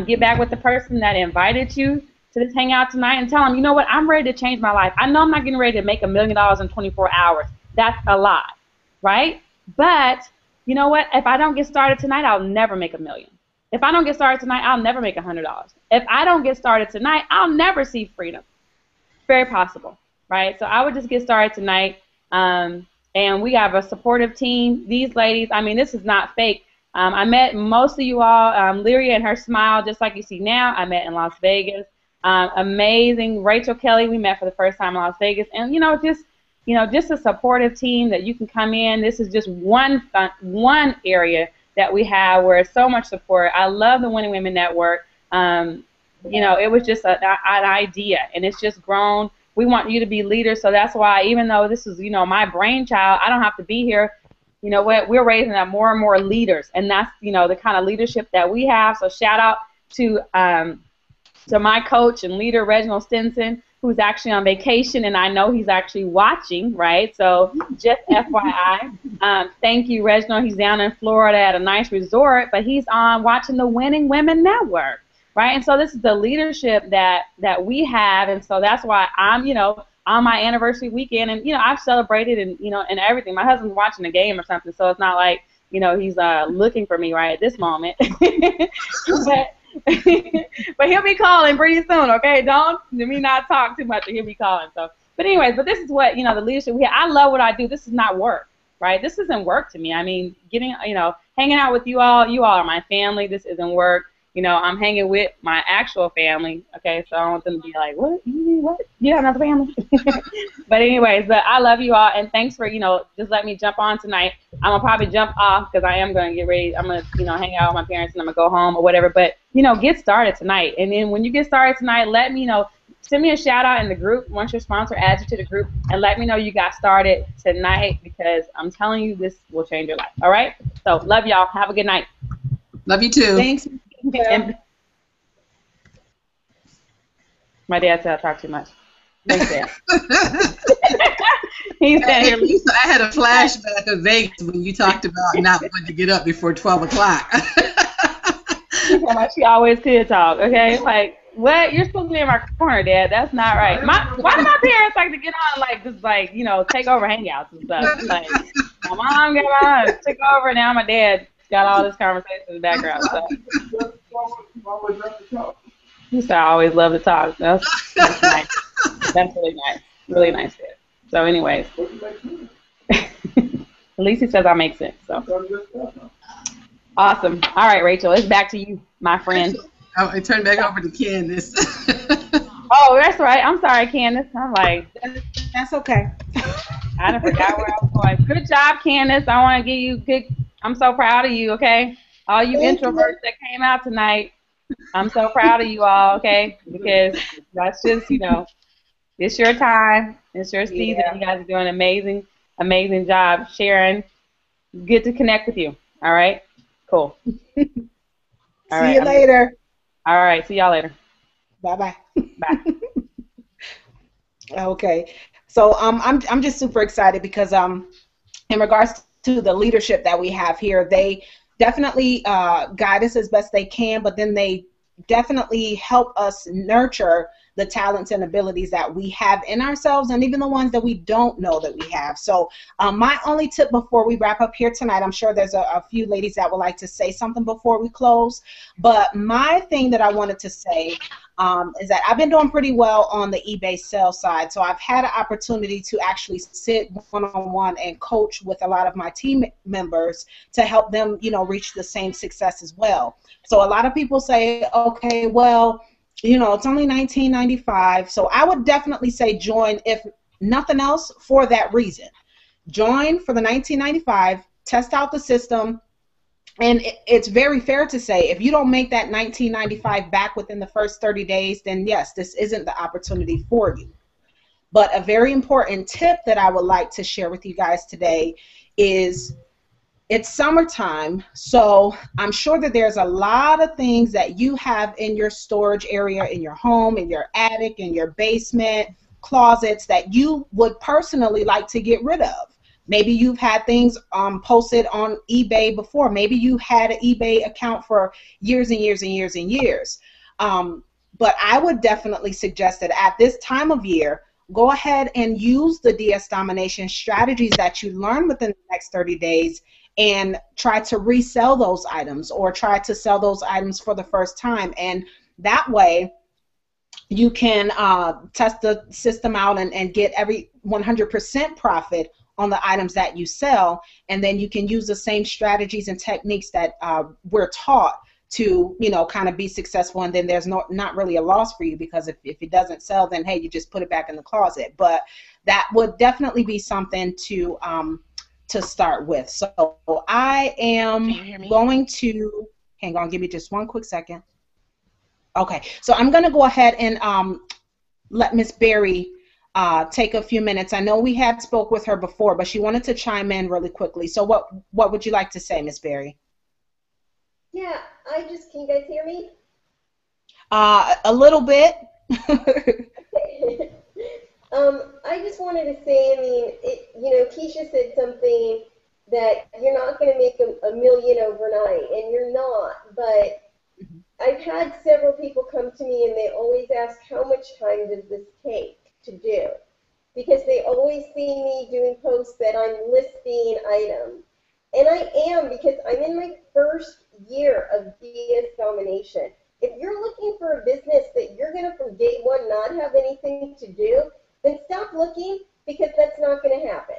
Get back with the person that invited you to this hangout tonight and tell them, you know what, I'm ready to change my life. I know I'm not getting ready to make $1 million in 24 hours. That's a lot, right? But you know what? If I don't get started tonight, I'll never make $1 million. If I don't get started tonight, I'll never make $100. If I don't get started tonight, I'll never see freedom. Very possible. Right, so I would just get started tonight, and we have a supportive team. These ladies, I mean, this is not fake. I met most of you all, Lyria and her smile, just like you see now, I met in Las Vegas. Amazing, Rachel Kelly, we met for the first time in Las Vegas, and just a supportive team that you can come in. This is just one area that we have where it's so much support. I love the Winning Women Network. It was just an idea, and it's just grown. We want you to be leaders, so that's why even though this is, my brainchild, I don't have to be here. You know what? We're raising up more and more leaders, and that's, the kind of leadership that we have. So shout out to my coach and leader, Reginald Stinson, who's actually on vacation, and I know he's actually watching, right? So just FYI, thank you, Reginald. He's down in Florida at a nice resort, but he's on watching the Winning Women Network. Right, and so this is the leadership that we have, and so that's why I'm, on my anniversary weekend, and I've celebrated and everything. My husband's watching a game or something, so it's not like he's looking for me right at this moment. but he'll be calling pretty soon. Okay, don't let me not talk too much, or he'll be calling. So, but anyways, but this is what the leadership we have. I love what I do. This is not work, right? This isn't work to me. I mean, hanging out with you all are my family. This isn't work. you know, I'm hanging with my actual family. Okay, so I don't want them to be like, what? You have another family? But anyways, I love you all, and thanks for, you know, just letting me jump on tonight. I'm gonna probably jump off because I am gonna get ready. I'm gonna, you know, hang out with my parents and I'm gonna go home or whatever. But you know, get started tonight, and then when you get started tonight, let me know. Send me a shout out in the group once your sponsor adds you to the group, and let me know you got started tonight, because I'm telling you, this will change your life. All right? So love y'all. Have a good night. Love you too. Thanks. And my dad said I talk too much. Thanks, Dad. He's Hey, here. Lisa, I had a flashback of Vegas when you talked about not wanting to get up before 12 o'clock. She always could talk, okay? Like, what? You're supposed to be in my corner, Dad. That's not right. Why do my parents like to get on, like, just, like, you know, take over hangouts and stuff? Like, my mom got on, took over, now my dad got all this conversation in the background. So. You said I always love to talk. That's nice. That's really nice. Really nice, Dad. So, anyways. At least he says I make sense, so. Awesome. All right, Rachel, it's back to you, my friend. I turned back over to Candace. Oh, that's right. I'm sorry, Candace. I'm like, That's okay. I done forgot where I was going. Good job, Candace. I want to give you good. I'm so proud of you, okay? All you introverts that came out tonight, I'm so proud of you all, okay? Because that's just, you know, it's your time. It's your season. Yeah. You guys are doing an amazing, amazing job. Sharon, good to connect with you. All right? Cool. See you later. All right. See y'all later. Bye-bye. Bye. Okay. So I'm just super excited because in regards to the leadership that we have here, they definitely guide us as best they can, but then they definitely help us nurture the talents and abilities that we have in ourselves, and even the ones that we don't know that we have. So my only tip before we wrap up here tonight, I'm sure there's a few ladies that would like to say something before we close, but my thing that I wanted to say is that I've been doing pretty well on the eBay sales side. So I've had an opportunity to actually sit one-on-one and coach with a lot of my team members to help them, you know, reach the same success as well. So a lot of people say, okay, well, you know, it's only $19.95. So I would definitely say join, if nothing else, for that reason. Join for the $19.95, test out the system. And it's very fair to say, if you don't make that $19.95 back within the first 30 days, then yes, this isn't the opportunity for you. But a very important tip that I would like to share with you guys today is, it's summertime, so I'm sure that there's a lot of things that you have in your storage area, in your home, in your attic, in your basement, closets, that you would personally like to get rid of. Maybe you've had things posted on eBay before. Maybe you had an eBay account for years and years and years and years. But I would definitely suggest that at this time of year, go ahead and use the DS domination strategies that you learn within the next 30 days and try to resell those items, or try to sell those items for the first time. And that way you can test the system out and get every 100% profit on the items that you sell, and then you can use the same strategies and techniques that we're taught to, you know, kind of be successful, and then there's not really a loss for you, because if it doesn't sell, then hey, you just put it back in the closet. But that would definitely be something to start with. So I am going to, hang on, give me just one quick second. Okay, so I'm going to go ahead and let Miss Berry take a few minutes. I know we had spoke with her before, but she wanted to chime in really quickly. So what would you like to say, Miss Berry? Yeah, can you guys hear me? A little bit. I just wanted to say, I mean, you know, Keisha said something that you're not going to make a million overnight, and you're not, but I've had several people come to me and they always ask, how much time does this take to do? Because they always see me doing posts that I'm listing items. And I am, because I'm in my first year of DS domination. If you're looking for a business that you're going to from day one not have anything to do, then stop looking, because that's not going to happen.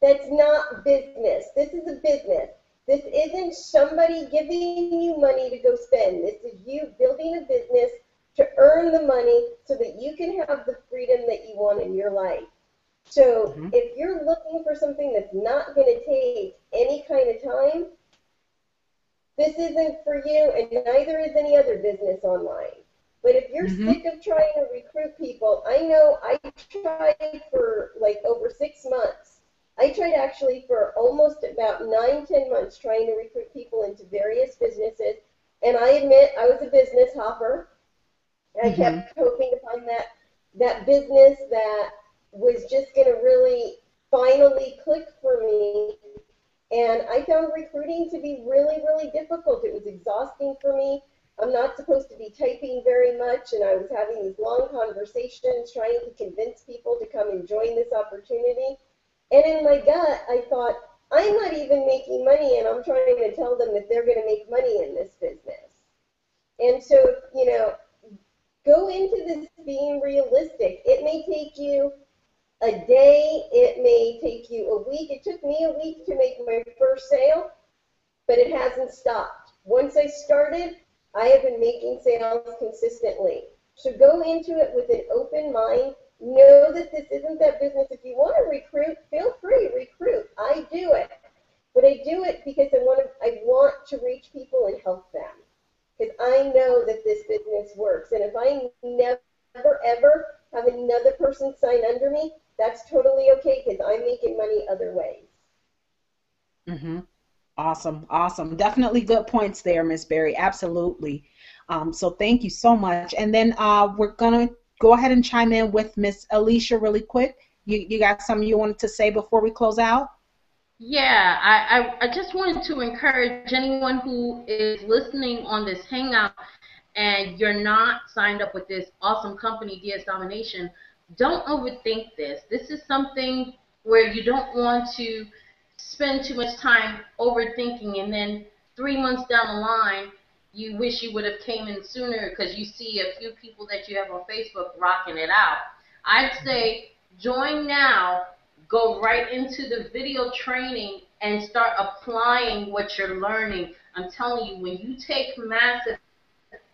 That's not business. This is a business. This isn't somebody giving you money to go spend. This is you building a business to earn the money so that you can have the freedom that you want in your life. So if you're looking for something that's not going to take any kind of time, this isn't for you, and neither is any other business online. But if you're sick of trying to recruit people, I know I tried for like over 6 months. I tried actually for almost about 9-10 months trying to recruit people into various businesses. And I admit I was a business hopper. I kept hoping to find that business that was just going to really finally click for me. And I found recruiting to be really, really difficult. It was exhausting for me. I'm not supposed to be typing very much, and I was having these long conversations trying to convince people to come and join this opportunity. And in my gut, I thought, I'm not even making money, and I'm trying to tell them that they're going to make money in this business. And so, you know, go into this being realistic. It may take you a day, it may take you a week. It took me a week to make my first sale, but it hasn't stopped. Once I started, I have been making sales consistently. So go into it with an open mind. Know that this isn't that business. If you want to recruit, feel free, recruit. I do it. But I do it because I want to reach people and help them. Because I know that this business works. And if I never, ever have another person sign under me, that's totally okay because I'm making money other ways. Awesome, awesome. Definitely good points there, Miss Berry. Absolutely. So thank you so much. And then we're going to go ahead and chime in with Miss Alicia really quick. You got something you wanted to say before we close out? Yeah, I just wanted to encourage anyone who is listening on this Hangout and you're not signed up with this awesome company, DS Domination, don't overthink this. This is something where you don't want to spend too much time overthinking, and then 3 months down the line, you wish you would have came in sooner because you see a few people that you have on Facebook rocking it out. I'd say join now, go right into the video training, and start applying what you're learning. I'm telling you, when you take massive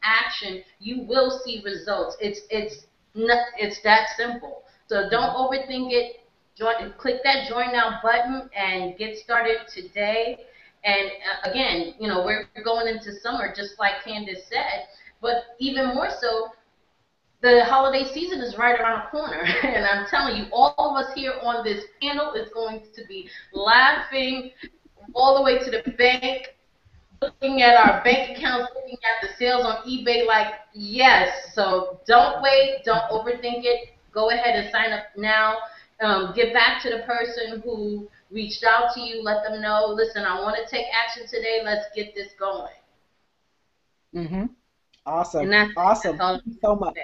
action, you will see results. It's that simple. So don't overthink it. Click that join now button and get started today. And again, you know, we're going into summer, just like Candace said, but even more so, the holiday season is right around the corner. And I'm telling you, all of us here on this panel is going to be laughing all the way to the bank, looking at our bank accounts, looking at the sales on eBay like, yes. So don't wait, don't overthink it. Go ahead and sign up now. Get back to the person who reached out to you. Let them know, listen, I want to take action today. Let's get this going. Awesome. Awesome. Thank you so much.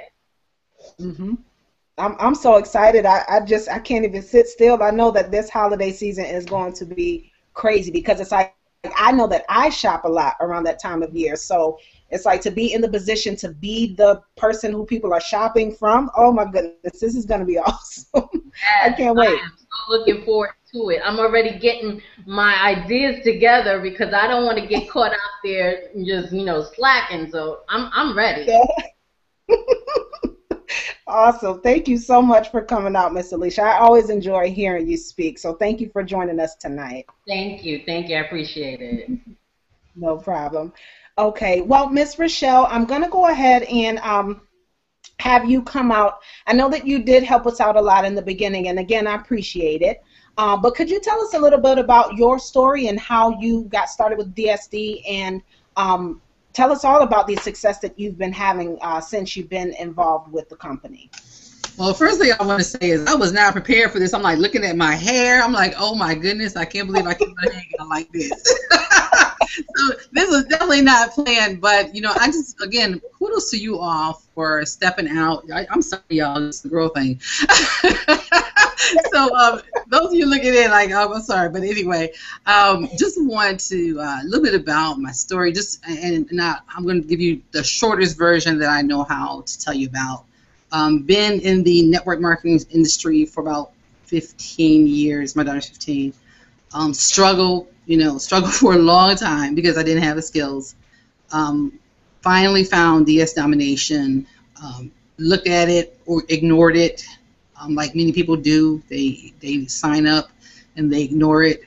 I'm so excited. I can't even sit still. I know that this holiday season is going to be crazy because it's like, I know that I shop a lot around that time of year. So it's like to be in the position to be the person who people are shopping from. Oh my goodness, this is going to be awesome. I can't wait. I'm so looking forward to it. I'm already getting my ideas together because I don't want to get caught out there and just, you know, slacking. So I'm ready. Yeah. Awesome. Thank you so much for coming out, Miss Alicia. I always enjoy hearing you speak. So thank you for joining us tonight. Thank you. Thank you. I appreciate it. No problem. Okay. Well, Miss Rochelle, I'm going to go ahead and have you come out. I know that you did help us out a lot in the beginning, and again, I appreciate it. But could you tell us a little bit about your story and how you got started with DSD, and tell us all about the success that you've been having since you've been involved with the company. Well, the first thing I want to say is I was not prepared for this. I'm like looking at my hair. I'm like, oh my goodness, I can't believe I keep my hair out like this. So this was definitely not planned, but, you know, I just, again, kudos to you all for stepping out. I'm sorry, y'all, it's the girl thing. So those of you looking in like, oh, I'm sorry, but anyway, just want to, a little bit about my story, and I'm going to give you the shortest version that I know how to tell you about. Been in the network marketing industry for about 15 years. My daughter's 15. Struggled, struggled for a long time because I didn't have the skills. Finally found DS Domination, looked at it or ignored it, like many people do. They sign up and they ignore it.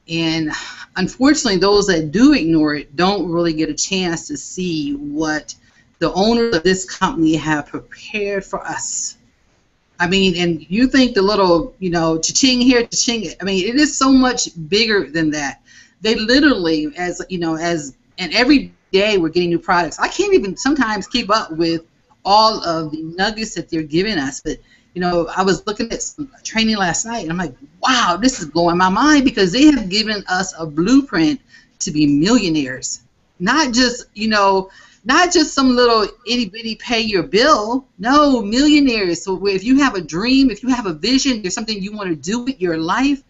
And unfortunately, those that do ignore it don't really get a chance to see what the owners of this company have prepared for us. I mean, and you think the little, cha-ching here, cha-ching, I mean, it is so much bigger than that. They literally, and every day we're getting new products. I can't even sometimes keep up with all of the nuggets that they're giving us. But, I was looking at some training last night, and I'm like, wow, this is blowing my mind, because they have given us a blueprint to be millionaires. Not just, not just some little itty-bitty pay your bill. No, millionaires. So if you have a dream, if you have a vision, there's something you want to do with your life,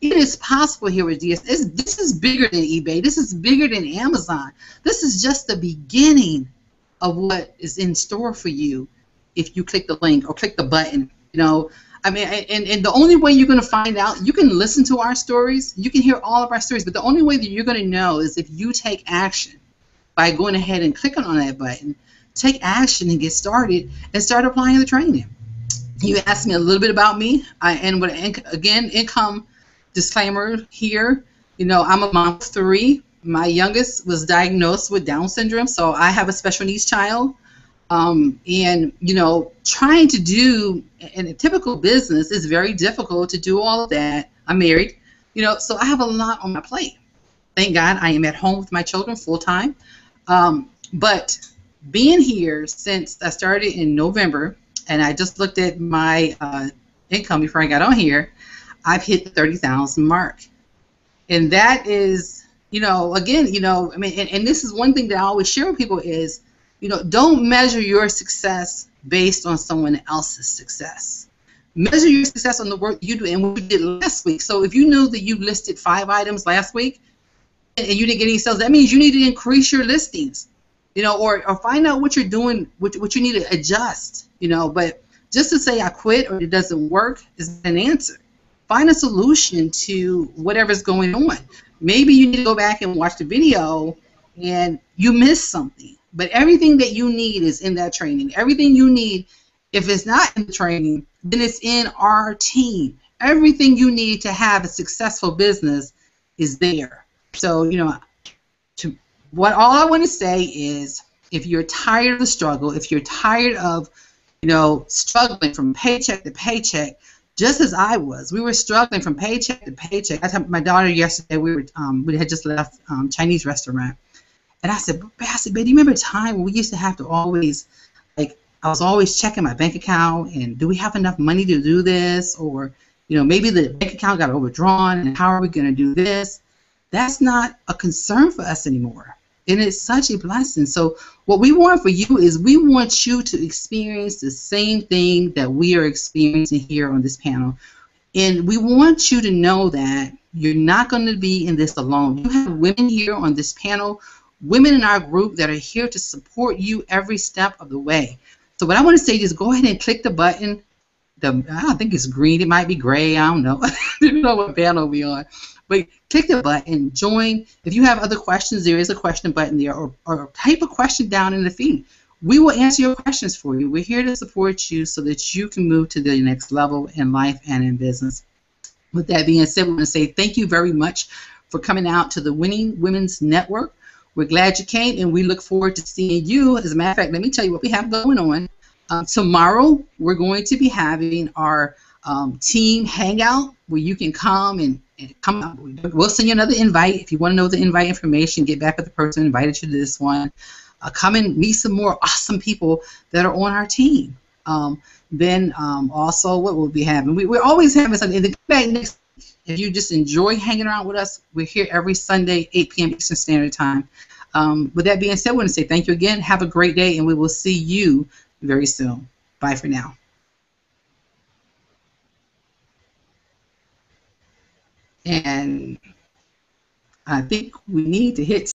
it is possible here with DS. This is bigger than eBay. This is bigger than Amazon. This is just the beginning of what is in store for you if you click the link or click the button. I mean, and the only way you're going to find out, you can listen to our stories, you can hear all of our stories, but the only way that you're going to know is if you take action by going ahead and clicking on that button. Take action and get started and start applying the training. You asked me a little bit about me, and again, income disclaimer here. I'm a mom of 3. My youngest was diagnosed with Down syndrome, so I have a special needs child. And trying to do in a typical business is very difficult to do all of that. I'm married, so I have a lot on my plate. Thank God I am at home with my children full time. But being here since I started in November, and I just looked at my income before I got on here, I've hit the 30,000 mark. And that is, again, I mean, and this is one thing that I always share with people is, don't measure your success based on someone else's success. Measure your success on the work you do and what you did last week. So if you know that you listed 5 items last week and you didn't get any sales, that means you need to increase your listings, or find out what you're doing, what you need to adjust, But just to say I quit or it doesn't work is an answer. Find a solution to whatever's going on. Maybe you need to go back and watch the video and you missed something. But everything that you need is in that training. Everything you need, if it's not in the training, then it's in our team. Everything you need to have a successful business is there. So, all I want to say is, if you're tired of the struggle, if you're tired of, struggling from paycheck to paycheck, just as I was, we were struggling from paycheck to paycheck. I told my daughter yesterday, we had just left Chinese restaurant. And I said, babe, do you remember a time when we used to have to always, I was always checking my bank account and do we have enough money to do this? Or, maybe the bank account got overdrawn and how are we going to do this? That's not a concern for us anymore. And it's such a blessing. So what we want for you is we want you to experience the same thing that we are experiencing here on this panel. And we want you to know that you're not going to be in this alone. You have women here on this panel, women in our group that are here to support you every step of the way. So what I want to say is go ahead and click the button. I think it's green. It might be gray. I don't know. I don't know what panel we're on. But click the button, join. If you have other questions, there is a question button there, or type a question down in the feed. We will answer your questions for you. We're here to support you so that you can move to the next level in life and in business. With that being said, we want to say thank you very much for coming out to the Winning Women's Network. We're glad you came, and we look forward to seeing you. As a matter of fact, let me tell you what we have going on. Tomorrow, we're going to be having our team hangout where you can come and come out. We'll send you another invite. If you want to know the invite information, get back with the person who invited you to this one. Come and meet some more awesome people that are on our team. Then also, what we'll be having, we're always having something. And then come back next. If you just enjoy hanging around with us, we're here every Sunday, 8 p.m. Eastern Standard Time. With that being said, I want to say thank you again. Have a great day, and we will see you very soon. Bye for now. And I think we need to hit